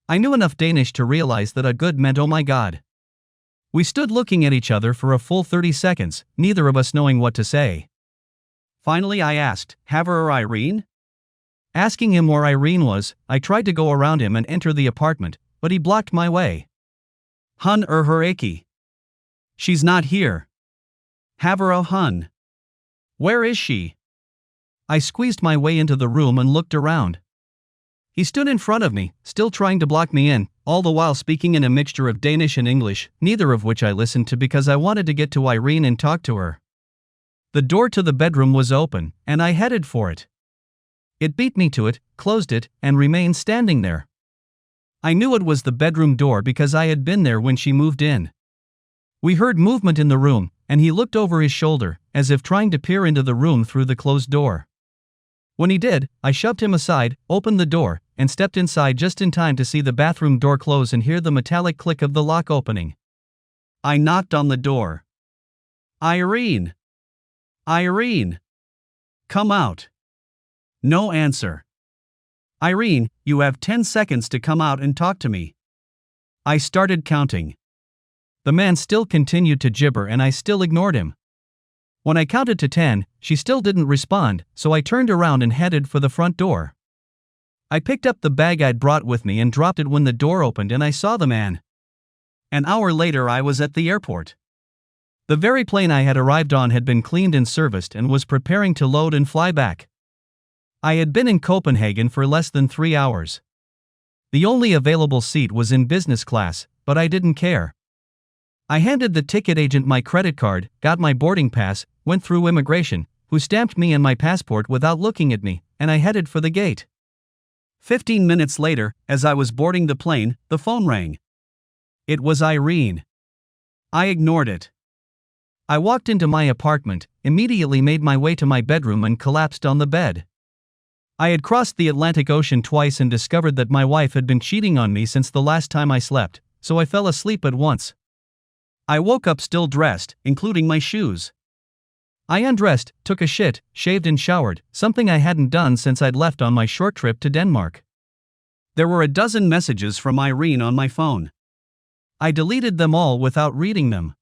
I knew enough Danish to realize that a good meant "oh my god." We stood looking at each other for a full 30 seconds, neither of us knowing what to say. Finally I asked, "Have her Irene?" Asking him where Irene was, I tried to go around him and enter the apartment, but he blocked my way. "Hun her Aki. She's not here. Have her hun. Where is she?" I squeezed my way into the room and looked around. He stood in front of me, still trying to block me in, all the while speaking in a mixture of Danish and English, neither of which I listened to because I wanted to get to Irene and talk to her. The door to the bedroom was open, and I headed for it. It beat me to it, closed it, and remained standing there. I knew it was the bedroom door because I had been there when she moved in. We heard movement in the room, and he looked over his shoulder, as if trying to peer into the room through the closed door. When he did, I shoved him aside, opened the door, and stepped inside just in time to see the bathroom door close and hear the metallic click of the lock opening. I knocked on the door. "Irene! Irene! Come out!" No answer. "Irene, you have 10 seconds to come out and talk to me." I started counting. The man still continued to gibber and I still ignored him. When I counted to 10, she still didn't respond, so I turned around and headed for the front door. I picked up the bag I'd brought with me and dropped it when the door opened and I saw the man. An hour later I was at the airport. The very plane I had arrived on had been cleaned and serviced and was preparing to load and fly back. I had been in Copenhagen for less than 3 hours. The only available seat was in business class, but I didn't care. I handed the ticket agent my credit card, got my boarding pass, went through immigration, who stamped me and my passport without looking at me, and I headed for the gate. 15 minutes later, as I was boarding the plane, the phone rang. It was Irene. I ignored it. I walked into my apartment, immediately made my way to my bedroom and collapsed on the bed. I had crossed the Atlantic Ocean twice and discovered that my wife had been cheating on me since the last time I slept, so I fell asleep at once. I woke up still dressed, including my shoes. I undressed, took a shit, shaved and showered, something I hadn't done since I'd left on my short trip to Denmark. There were a dozen messages from Irene on my phone. I deleted them all without reading them.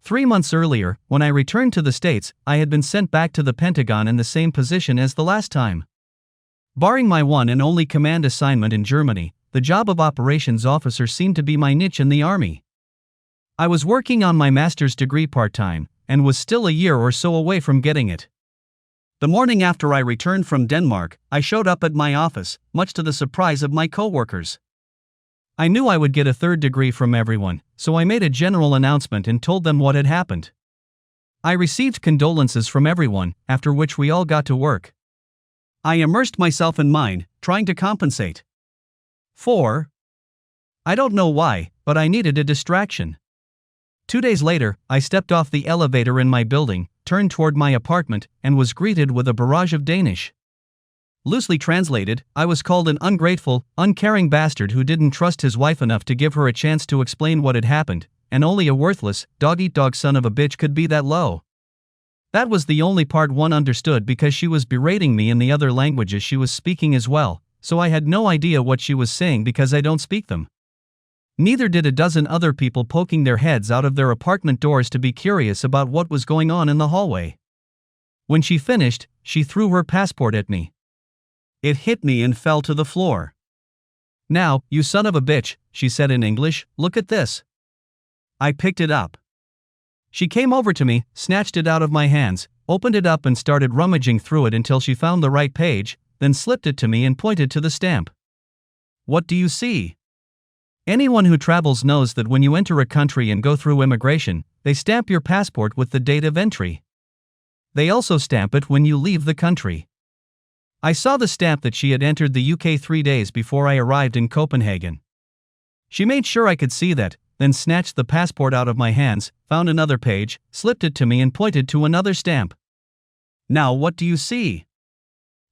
3 months earlier, when I returned to the States, I had been sent back to the Pentagon in the same position as the last time. Barring my one and only command assignment in Germany, the job of operations officer seemed to be my niche in the Army. I was working on my master's degree part-time, and was still a year or so away from getting it. The morning after I returned from Denmark, I showed up at my office, much to the surprise of my coworkers. I knew I would get a third degree from everyone, so I made a general announcement and told them what had happened. I received condolences from everyone, after which we all got to work. I immersed myself in mine, trying to compensate. 4. I don't know why, but I needed a distraction. 2 days later, I stepped off the elevator in my building, turned toward my apartment, and was greeted with a barrage of Danish. Loosely translated, I was called an ungrateful, uncaring bastard who didn't trust his wife enough to give her a chance to explain what had happened, and only a worthless, dog-eat-dog son of a bitch could be that low. That was the only part one understood because she was berating me in the other languages she was speaking as well, so I had no idea what she was saying because I don't speak them. Neither did a dozen other people poking their heads out of their apartment doors to be curious about what was going on in the hallway. When she finished, she threw her passport at me. It hit me and fell to the floor. "Now, you son of a bitch," she said in English, "look at this." I picked it up. She came over to me, snatched it out of my hands, opened it up and started rummaging through it until she found the right page, then slipped it to me and pointed to the stamp. "What do you see?" Anyone who travels knows that when you enter a country and go through immigration, they stamp your passport with the date of entry. They also stamp it when you leave the country. I saw the stamp that she had entered the UK 3 days before I arrived in Copenhagen. She made sure I could see that, then snatched the passport out of my hands, found another page, slipped it to me and pointed to another stamp. "Now what do you see?"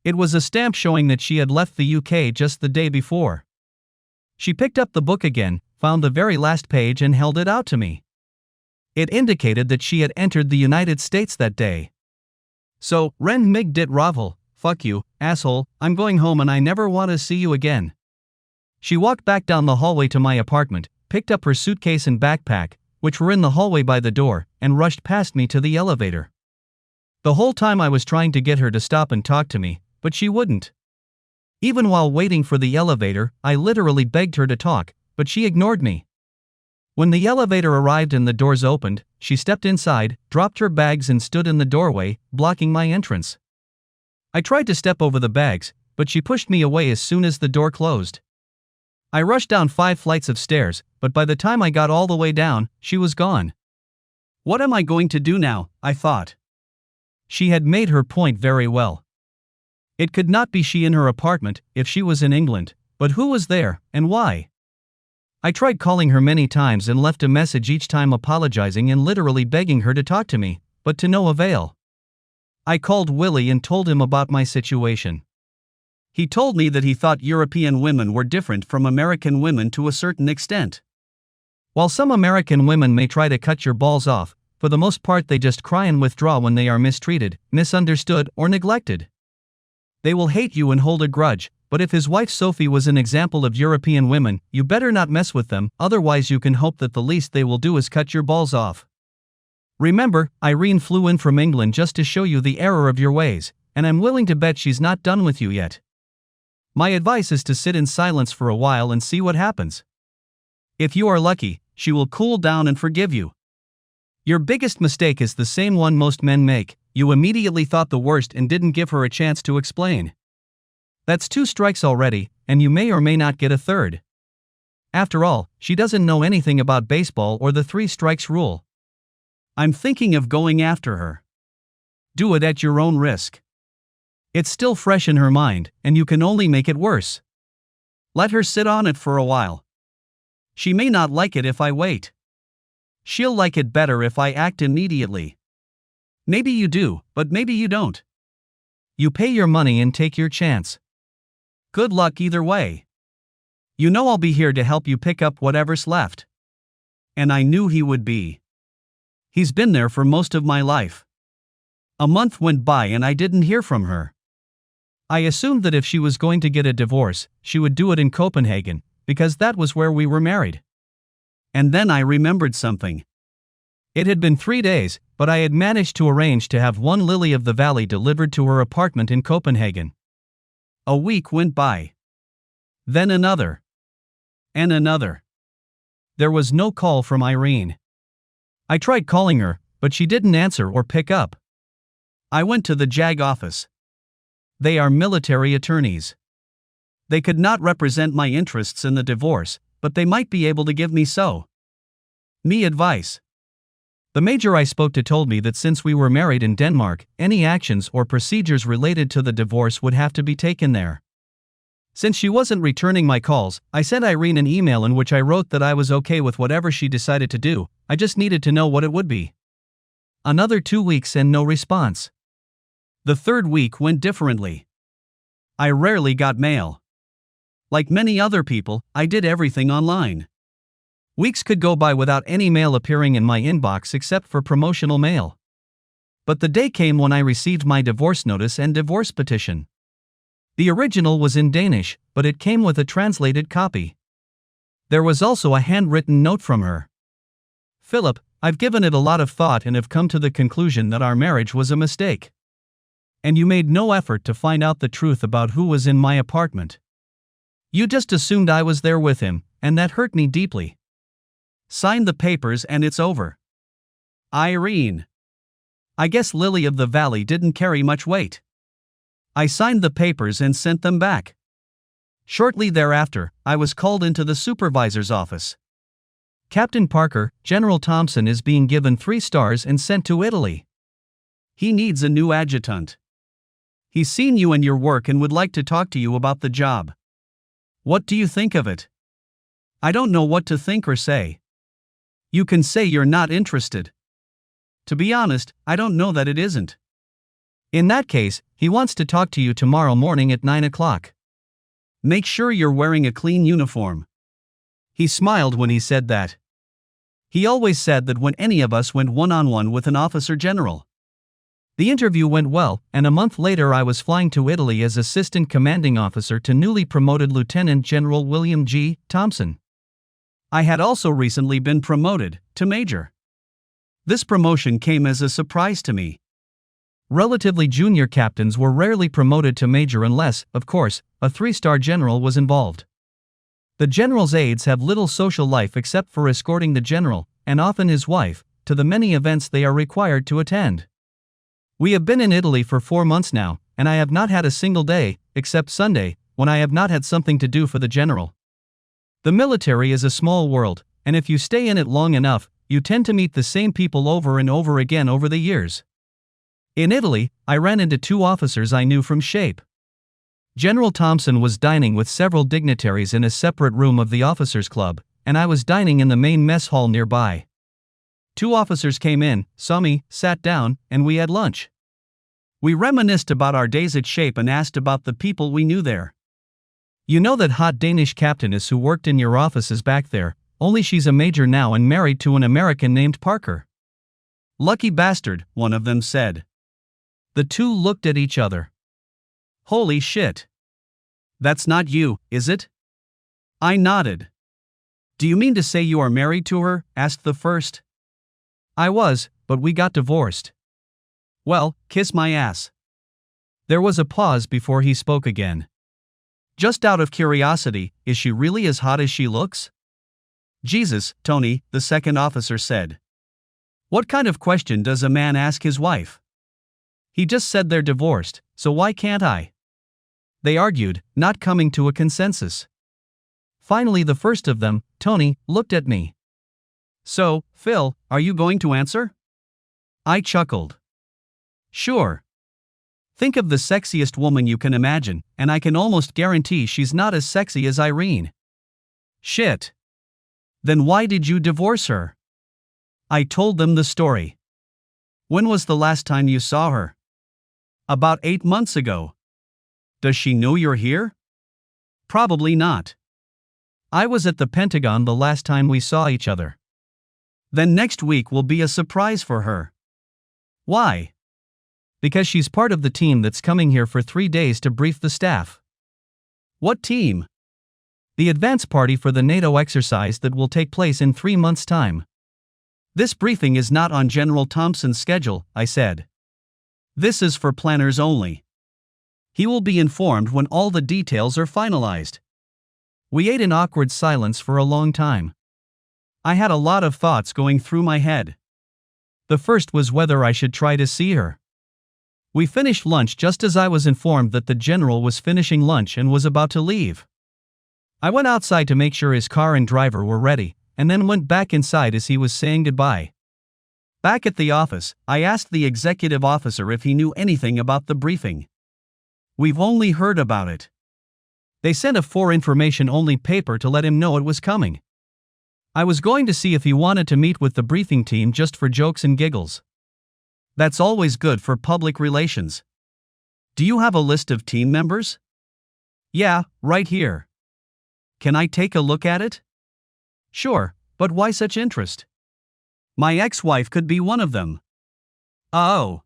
It was a stamp showing that she had left the UK just the day before. She picked up the book again, found the very last page and held it out to me. It indicated that she had entered the United States that day. "So, ren mig dit ravel, fuck you, asshole, I'm going home and I never want to see you again." She walked back down the hallway to my apartment, picked up her suitcase and backpack, which were in the hallway by the door, and rushed past me to the elevator. The whole time I was trying to get her to stop and talk to me, but she wouldn't. Even while waiting for the elevator, I literally begged her to talk, but she ignored me. When the elevator arrived and the doors opened, she stepped inside, dropped her bags and stood in the doorway, blocking my entrance. I tried to step over the bags, but she pushed me away as soon as the door closed. I rushed down 5 flights of stairs, but by the time I got all the way down, she was gone. What am I going to do now? I thought. She had made her point very well. It could not be she in her apartment if she was in England, but who was there, and why? I tried calling her many times and left a message each time apologizing and literally begging her to talk to me, but to no avail. I called Willie and told him about my situation. He told me that he thought European women were different from American women to a certain extent. While some American women may try to cut your balls off, for the most part they just cry and withdraw when they are mistreated, misunderstood, or neglected. They will hate you and hold a grudge, but if his wife Sophie was an example of European women, you better not mess with them, otherwise you can hope that the least they will do is cut your balls off. Remember, Irene flew in from England just to show you the error of your ways, and I'm willing to bet she's not done with you yet. My advice is to sit in silence for a while and see what happens. If you are lucky, she will cool down and forgive you. Your biggest mistake is the same one most men make: you immediately thought the worst and didn't give her a chance to explain. That's 2 strikes already, and you may or may not get a third. After all, she doesn't know anything about baseball or the 3 strikes rule. I'm thinking of going after her. Do it at your own risk. It's still fresh in her mind, and you can only make it worse. Let her sit on it for a while. She may not like it if I wait. She'll like it better if I act immediately. Maybe you do, but maybe you don't. You pay your money and take your chance. Good luck either way. You know I'll be here to help you pick up whatever's left. And I knew he would be. He's been there for most of my life. A month went by and I didn't hear from her. I assumed that if she was going to get a divorce, she would do it in Copenhagen, because that was where we were married. And then I remembered something. It had been 3 days, but I had managed to arrange to have 1 lily of the valley delivered to her apartment in Copenhagen. A week went by. Then another. And another. There was no call from Irene. I tried calling her, but she didn't answer or pick up. I went to the JAG office. They are military attorneys. They could not represent my interests in the divorce, but they might be able to give me advice. The major I spoke to told me that since we were married in Denmark, any actions or procedures related to the divorce would have to be taken there. Since she wasn't returning my calls, I sent Irene an email in which I wrote that I was okay with whatever she decided to do, I just needed to know what it would be. Another 2 weeks and no response. The 3rd week went differently. I rarely got mail. Like many other people, I did everything online. Weeks could go by without any mail appearing in my inbox except for promotional mail. But the day came when I received my divorce notice and divorce petition. The original was in Danish, but it came with a translated copy. There was also a handwritten note from her. Philip, I've given it a lot of thought and have come to the conclusion that our marriage was a mistake. And you made no effort to find out the truth about who was in my apartment. You just assumed I was there with him, and that hurt me deeply. Sign the papers and it's over. Irene. I guess Lily of the Valley didn't carry much weight. I signed the papers and sent them back. Shortly thereafter, I was called into the supervisor's office. Captain Parker, General Thompson is being given 3 stars and sent to Italy. He needs a new adjutant. He's seen you and your work and would like to talk to you about the job. What do you think of it? I don't know what to think or say. You can say you're not interested. To be honest, I don't know that it isn't. In that case, he wants to talk to you tomorrow morning at 9 o'clock. Make sure you're wearing a clean uniform. He smiled when he said that. He always said that when any of us went one-on-one with an officer general. The interview went well, and a month later I was flying to Italy as assistant commanding officer to newly promoted Lieutenant General William G. Thompson. I had also recently been promoted to major. This promotion came as a surprise to me. Relatively junior captains were rarely promoted to major unless, of course, a 3-star general was involved. The general's aides have little social life except for escorting the general, and often his wife, to the many events they are required to attend. We have been in Italy for 4 months now, and I have not had a single day, except Sunday, when I have not had something to do for the general. The military is a small world, and if you stay in it long enough, you tend to meet the same people over and over again over the years. In Italy, I ran into two officers I knew from SHAPE. General Thompson was dining with several dignitaries in a separate room of the officers' club, and I was dining in the main mess hall nearby. Two officers came in, saw me, sat down, and we had lunch. We reminisced about our days at SHAPE and asked about the people we knew there. You know that hot Danish captainess who worked in your offices back there, only she's a major now and married to an American named Parker. Lucky bastard, one of them said. The two looked at each other. Holy shit. That's not you, is it? I nodded. Do you mean to say you are married to her? Asked the first. I was, but we got divorced. Well, kiss my ass. There was a pause before he spoke again. Just out of curiosity, is she really as hot as she looks? Jesus, Tony, the second officer said. What kind of question does a man ask his wife? He just said they're divorced, so why can't I? They argued, not coming to a consensus. Finally, the first of them, Tony, looked at me. So, Phil, are you going to answer? I chuckled. Sure. Think of the sexiest woman you can imagine, and I can almost guarantee she's not as sexy as Irene. Shit. Then why did you divorce her? I told them the story. When was the last time you saw her? About 8 months ago. Does she know you're here? Probably not. I was at the Pentagon the last time we saw each other. Then next week will be a surprise for her. Why? Because she's part of the team that's coming here for 3 days to brief the staff. What team? The advance party for the NATO exercise that will take place in 3 months' time. This briefing is not on General Thompson's schedule, I said. This is for planners only. He will be informed when all the details are finalized. We ate in awkward silence for a long time. I had a lot of thoughts going through my head. The first was whether I should try to see her. We finished lunch just as I was informed that the general was finishing lunch and was about to leave. I went outside to make sure his car and driver were ready, and then went back inside as he was saying goodbye. Back at the office, I asked the executive officer if he knew anything about the briefing. We've only heard about it. They sent a for information only paper to let him know it was coming. I was going to see if he wanted to meet with the briefing team just for jokes and giggles. That's always good for public relations. Do you have a list of team members? Yeah, right here. Can I take a look at it? Sure, but why such interest? My ex-wife could be one of them. Oh.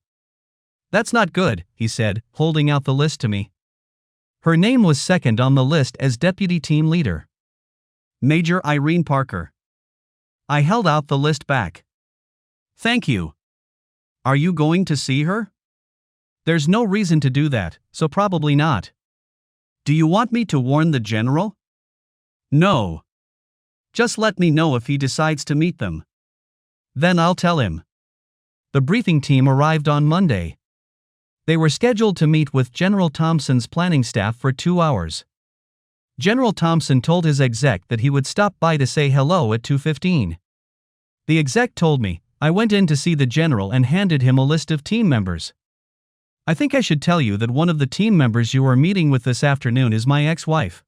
That's not good, he said, holding out the list to me. Her name was second on the list as deputy team leader. Major Irene Parker. I held out the list back. Thank you. Are you going to see her? There's no reason to do that, so probably not. Do you want me to warn the general? No. Just let me know if he decides to meet them. Then I'll tell him. The briefing team arrived on Monday. They were scheduled to meet with General Thompson's planning staff for 2 hours. General Thompson told his exec that he would stop by to say hello at 2:15. The exec told me. I went in to see the general and handed him a list of team members. I think I should tell you that one of the team members you are meeting with this afternoon is my ex-wife.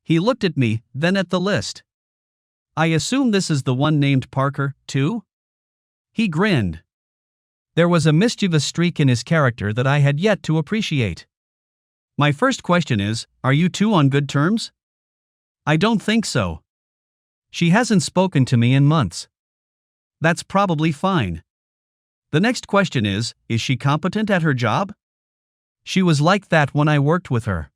He looked at me, then at the list. I assume this is the one named Parker, too? He grinned. There was a mischievous streak in his character that I had yet to appreciate. My first question is, are you two on good terms? I don't think so. She hasn't spoken to me in months. That's probably fine. The next question is she competent at her job? She was like that when I worked with her.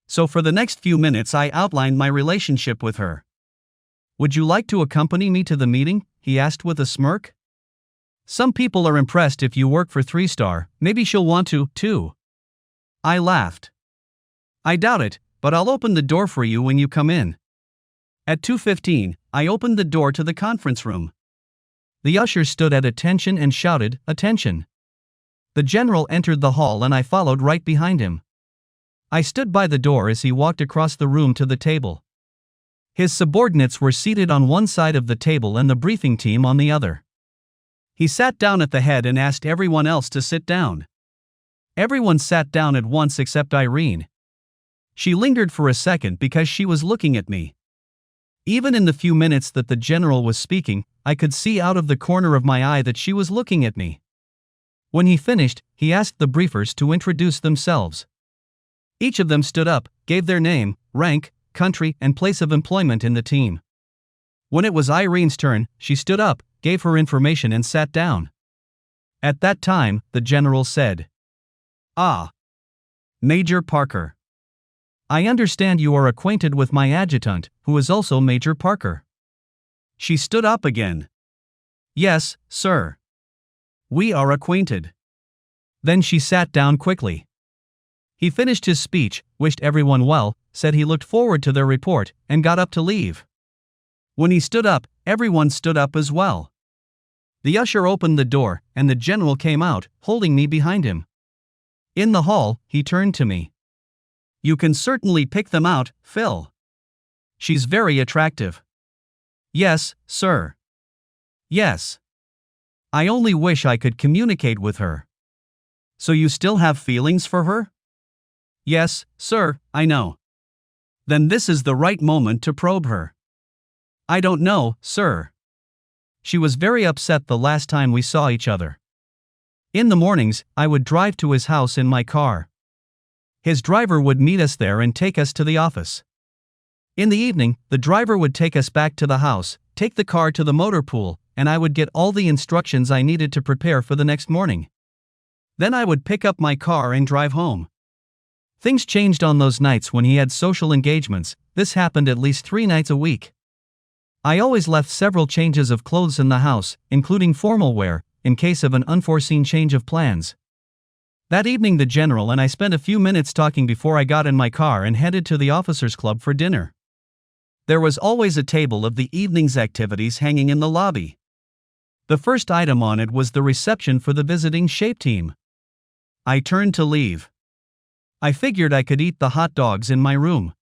So for the next few minutes I outlined my relationship with her. Would you like to accompany me to the meeting? He asked with a smirk. Some people are impressed if you work for 3-star, maybe she'll want to, too. I laughed. I doubt it, but I'll open the door for you when you come in. At 2:15, I opened the door to the conference room. The usher stood at attention and shouted, "Attention!" The general entered the hall and I followed right behind him. I stood by the door as he walked across the room to the table. His subordinates were seated on one side of the table and the briefing team on the other. He sat down at the head and asked everyone else to sit down. Everyone sat down at once except Irene. She lingered for a second because she was looking at me. Even in the few minutes that the general was speaking, I could see out of the corner of my eye that she was looking at me. When he finished, he asked the briefers to introduce themselves. Each of them stood up, gave their name, rank, country, and place of employment in the team. When it was Irene's turn, she stood up, gave her information and sat down. At that time, the general said, "Ah, Major Parker. I understand you are acquainted with my adjutant, who is also Major Parker." She stood up again. "Yes, sir. We are acquainted." Then she sat down quickly. He finished his speech, wished everyone well, said he looked forward to their report, and got up to leave. When he stood up, everyone stood up as well. The usher opened the door, and the general came out, holding me behind him. In the hall, he turned to me. "You can certainly pick them out, Phil. She's very attractive." "Yes, sir. Yes. I only wish I could communicate with her." "So you still have feelings for her?" "Yes, sir, I know." "Then this is the right moment to probe her." "I don't know, sir. She was very upset the last time we saw each other. In the mornings, I would drive to his house in my car. His driver would meet us there and take us to the office. In the evening, the driver would take us back to the house, take the car to the motor pool, and I would get all the instructions I needed to prepare for the next morning. Then I would pick up my car and drive home. Things changed on those nights when he had social engagements. This happened at least 3 nights a week. I always left several changes of clothes in the house, including formal wear, in case of an unforeseen change of plans. That evening the general and I spent a few minutes talking before I got in my car and headed to the officers' club for dinner. There was always a table of the evening's activities hanging in the lobby. The first item on it was the reception for the visiting shape team. I turned to leave. I figured I could eat the hot dogs in my room.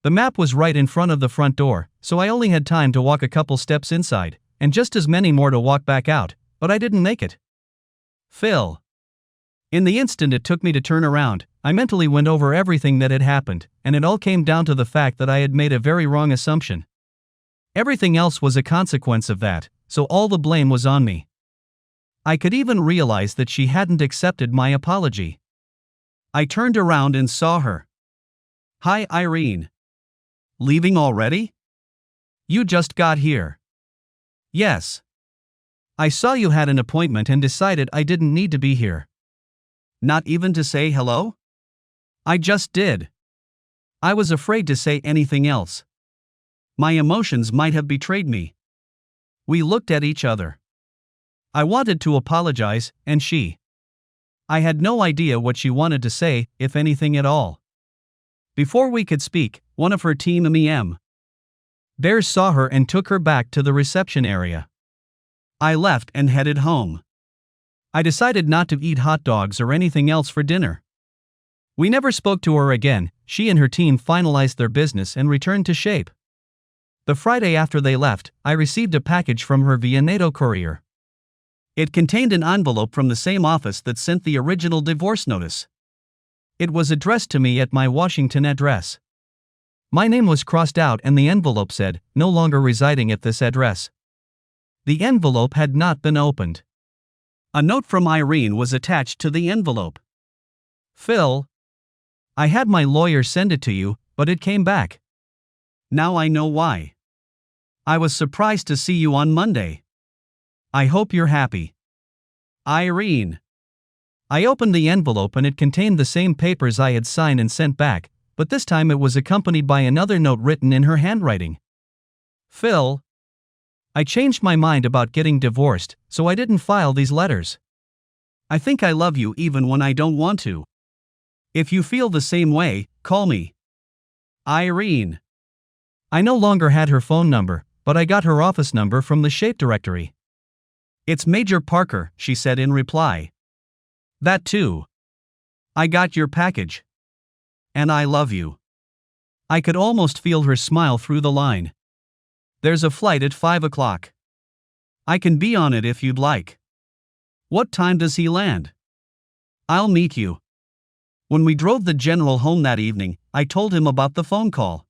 The map was right in front of the front door, so I only had time to walk a couple steps inside, and just as many more to walk back out, but I didn't make it. Phil. In the instant it took me to turn around, I mentally went over everything that had happened, and it all came down to the fact that I had made a very wrong assumption. Everything else was a consequence of that, so all the blame was on me. I could even realize that she hadn't accepted my apology. I turned around and saw her. "Hi, Irene. Leaving already? You just got here." "Yes. I saw you had an appointment and decided I didn't need to be here." "Not even to say hello?" "I just did. I was afraid to say anything else. My emotions might have betrayed me." We looked at each other. I wanted to apologize, and she. I had no idea what she wanted to say, if anything at all. Before we could speak, one of her team Bears saw her and took her back to the reception area. I left and headed home. I decided not to eat hot dogs or anything else for dinner. We never spoke to her again. She and her team finalized their business and returned to shape. The Friday after they left, I received a package from her via NATO courier. It contained an envelope from the same office that sent the original divorce notice. It was addressed to me at my Washington address. My name was crossed out and the envelope said, "No longer residing at this address." The envelope had not been opened. A note from Irene was attached to the envelope. "Phil, I had my lawyer send it to you, but it came back. Now I know why. I was surprised to see you on Monday. I hope you're happy. Irene." I opened the envelope and it contained the same papers I had signed and sent back, but this time it was accompanied by another note written in her handwriting. "Phil, I changed my mind about getting divorced, so I didn't file these letters. I think I love you even when I don't want to. If you feel the same way, call me. Irene." I no longer had her phone number, but I got her office number from the shape directory. "It's Major Parker," she said in reply. "That too. I got your package. And I love you. I could almost feel her smile through the line. There's a flight at 5 o'clock. I can be on it if you'd like. What time does he land? I'll meet you. When we drove the general home that evening, I told him about the phone call.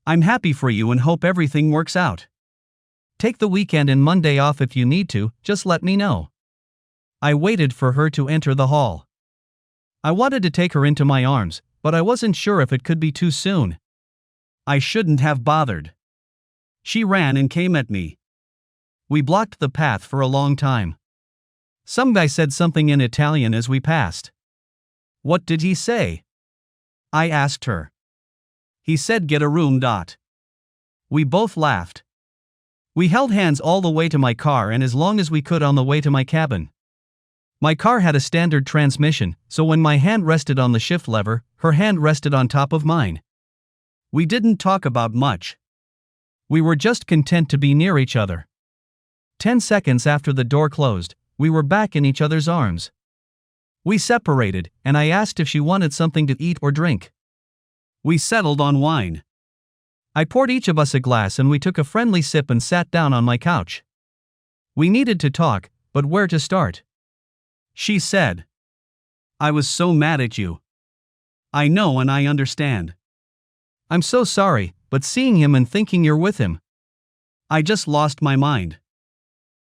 I'm happy for you and hope everything works out. Take the weekend and Monday off if you need to, just let me know. I waited for her to enter the hall. I wanted to take her into my arms, but I wasn't sure if it could be too soon. I shouldn't have bothered. She ran and came at me. We blocked the path for a long time. Some guy said something in Italian as we passed. What did he say? I asked her. He said get a room. We both laughed. We held hands all the way to my car and as long as we could on the way to my cabin. My car had a standard transmission, so when my hand rested on the shift lever, her hand rested on top of mine. We didn't talk about much. We were just content to be near each other. 10 seconds after the door closed, we were back in each other's arms. We separated, and I asked if she wanted something to eat or drink. We settled on wine. I poured each of us a glass and we took a friendly sip and sat down on my couch. We needed to talk, but where to start? She said, I was so mad at you. I know and I understand. I'm so sorry, but seeing him and thinking you're with him. I just lost my mind.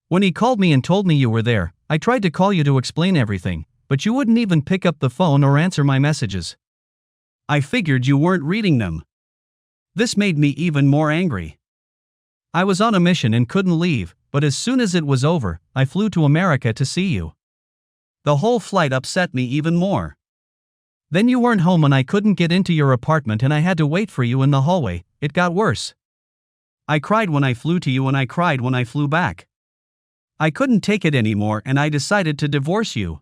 When he called me and told me you were there, I tried to call you to explain everything, but you wouldn't even pick up the phone or answer my messages. I figured you weren't reading them. This made me even more angry. I was on a mission and couldn't leave, but as soon as it was over, I flew to America to see you. The whole flight upset me even more. Then you weren't home and I couldn't get into your apartment and I had to wait for you in the hallway. It got worse. I cried when I flew to you and I cried when I flew back. I couldn't take it anymore and I decided to divorce you.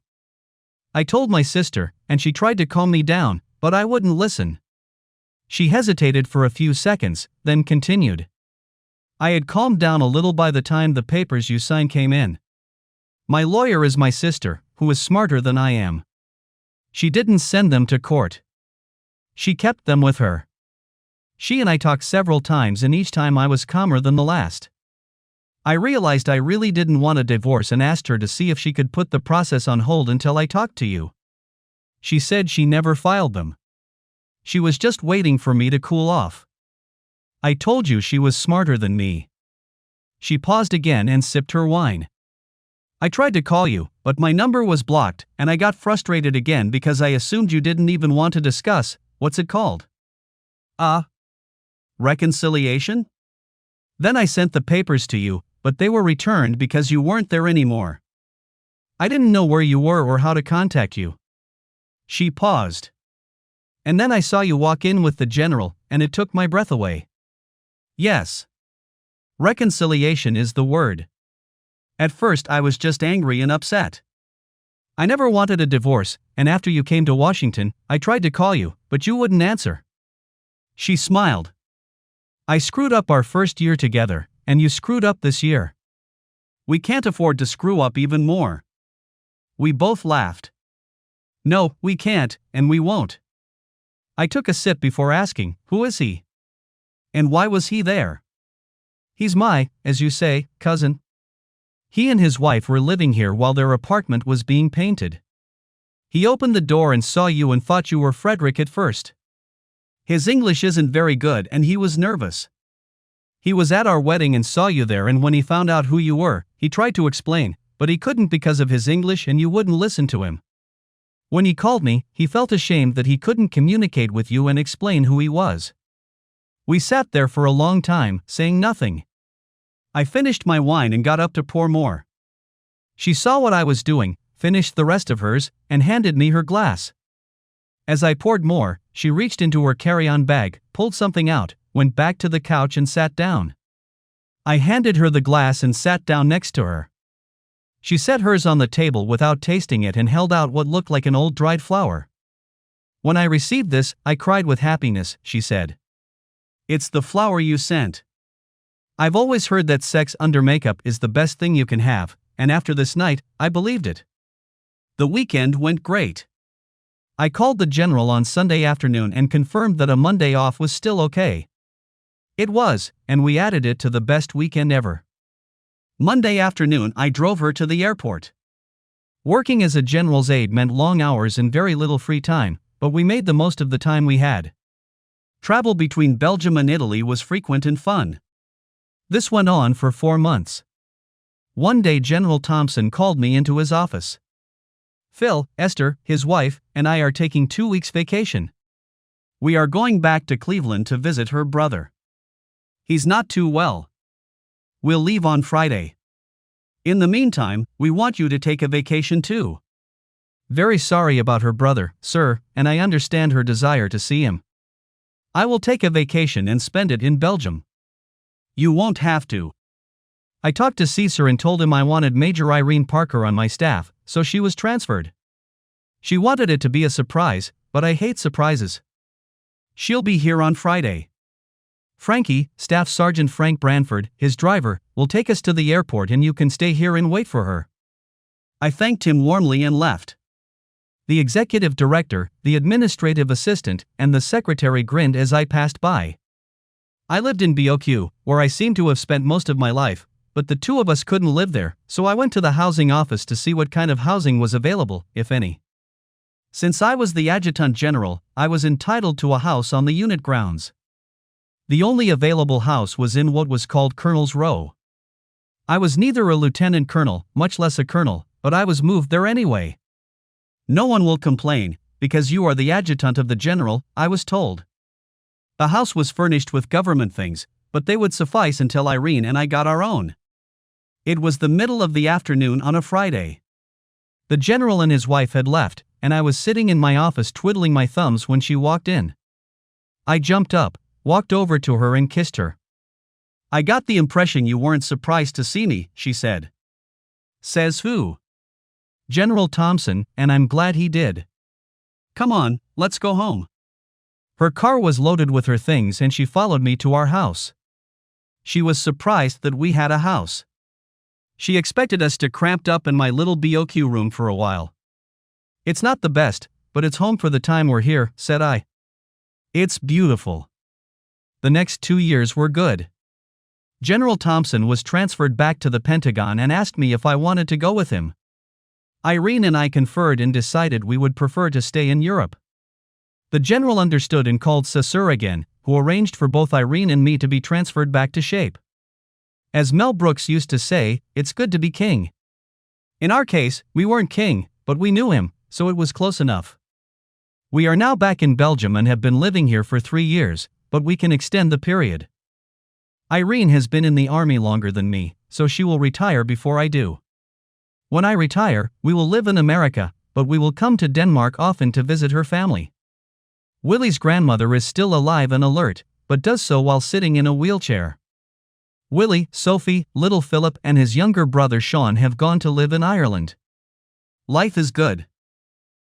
I told my sister, and she tried to calm me down, but I wouldn't listen. She hesitated for a few seconds, then continued. I had calmed down a little by the time the papers you signed came in. My lawyer is my sister, who is smarter than I am. She didn't send them to court. She kept them with her. She and I talked several times and each time I was calmer than the last. I realized I really didn't want a divorce and asked her to see if she could put the process on hold until I talked to you. She said she never filed them. She was just waiting for me to cool off. I told you she was smarter than me. She paused again and sipped her wine. I tried to call you, but my number was blocked, and I got frustrated again because I assumed you didn't even want to discuss, what's it called? Reconciliation? Then I sent the papers to you, but they were returned because you weren't there anymore. I didn't know where you were or how to contact you. She paused. And then I saw you walk in with the general, and it took my breath away. Yes. Reconciliation is the word. At first I was just angry and upset. I never wanted a divorce, and after you came to Washington, I tried to call you, but you wouldn't answer. She smiled. I screwed up our first year together, and you screwed up this year. We can't afford to screw up even more. We both laughed. No, we can't, and we won't. I took a sip before asking, who is he? And why was he there? He's my, as you say, cousin. He and his wife were living here while their apartment was being painted. He opened the door and saw you and thought you were Frederick at first. His English isn't very good and he was nervous. He was at our wedding and saw you there, and when he found out who you were, he tried to explain, but he couldn't because of his English and you wouldn't listen to him. When he called me, he felt ashamed that he couldn't communicate with you and explain who he was. We sat there for a long time, saying nothing. I finished my wine and got up to pour more. She saw what I was doing, finished the rest of hers, and handed me her glass. As I poured more, she reached into her carry-on bag, pulled something out, went back to the couch and sat down. I handed her the glass and sat down next to her. She set hers on the table without tasting it and held out what looked like an old dried flower. When I received this, I cried with happiness, she said. It's the flower you sent. I've always heard that sex under makeup is the best thing you can have, and after this night, I believed it. The weekend went great. I called the general on Sunday afternoon and confirmed that a Monday off was still okay. It was, and we added it to the best weekend ever. Monday afternoon I drove her to the airport. Working as a general's aide meant long hours and very little free time, but we made the most of the time we had. Travel between Belgium and Italy was frequent and fun. This went on for 4 months. One day General Thompson called me into his office. Phil, Esther, his wife, and I are taking 2 weeks vacation. We are going back to Cleveland to visit her brother. He's not too well. We'll leave on Friday. In the meantime, we want you to take a vacation too. Very sorry about her brother, sir, and I understand her desire to see him. I will take a vacation and spend it in Belgium. You won't have to. I talked to Caesar and told him I wanted Major Irene Parker on my staff, so she was transferred. She wanted it to be a surprise, but I hate surprises. She'll be here on Friday. Frankie, Staff Sergeant Frank Branford, his driver, will take us to the airport and you can stay here and wait for her. I thanked him warmly and left. The executive director, the administrative assistant, and the secretary grinned as I passed by. I lived in BOQ, where I seem to have spent most of my life, but the two of us couldn't live there, so I went to the housing office to see what kind of housing was available, if any. Since I was the adjutant general, I was entitled to a house on the unit grounds. The only available house was in what was called Colonel's Row. I was neither a lieutenant colonel, much less a colonel, but I was moved there anyway. No one will complain, because you are the adjutant of the general, I was told. The house was furnished with government things, but they would suffice until Irene and I got our own. It was the middle of the afternoon on a Friday. The general and his wife had left, and I was sitting in my office twiddling my thumbs when she walked in. I jumped up, walked over to her and kissed her. I got the impression you weren't surprised to see me, she said. Says who? General Thompson, and I'm glad he did. Come on, let's go home. Her car was loaded with her things and she followed me to our house. She was surprised that we had a house. She expected us to cramped up in my little BOQ room for a while. It's not the best, but it's home for the time we're here, said I. It's beautiful. The next 2 years were good. General Thompson was transferred back to the Pentagon and asked me if I wanted to go with him. Irene and I conferred and decided we would prefer to stay in Europe. The general understood and called Caesar again, who arranged for both Irene and me to be transferred back to shape. As Mel Brooks used to say, it's good to be king. In our case, we weren't king, but we knew him, so it was close enough. We are now back in Belgium and have been living here for 3 years, but we can extend the period. Irene has been in the army longer than me, so she will retire before I do. When I retire, we will live in America, but we will come to Denmark often to visit her family. Willie's grandmother is still alive and alert, but does so while sitting in a wheelchair. Willie, Sophie, little Philip and his younger brother Sean have gone to live in Ireland. Life is good.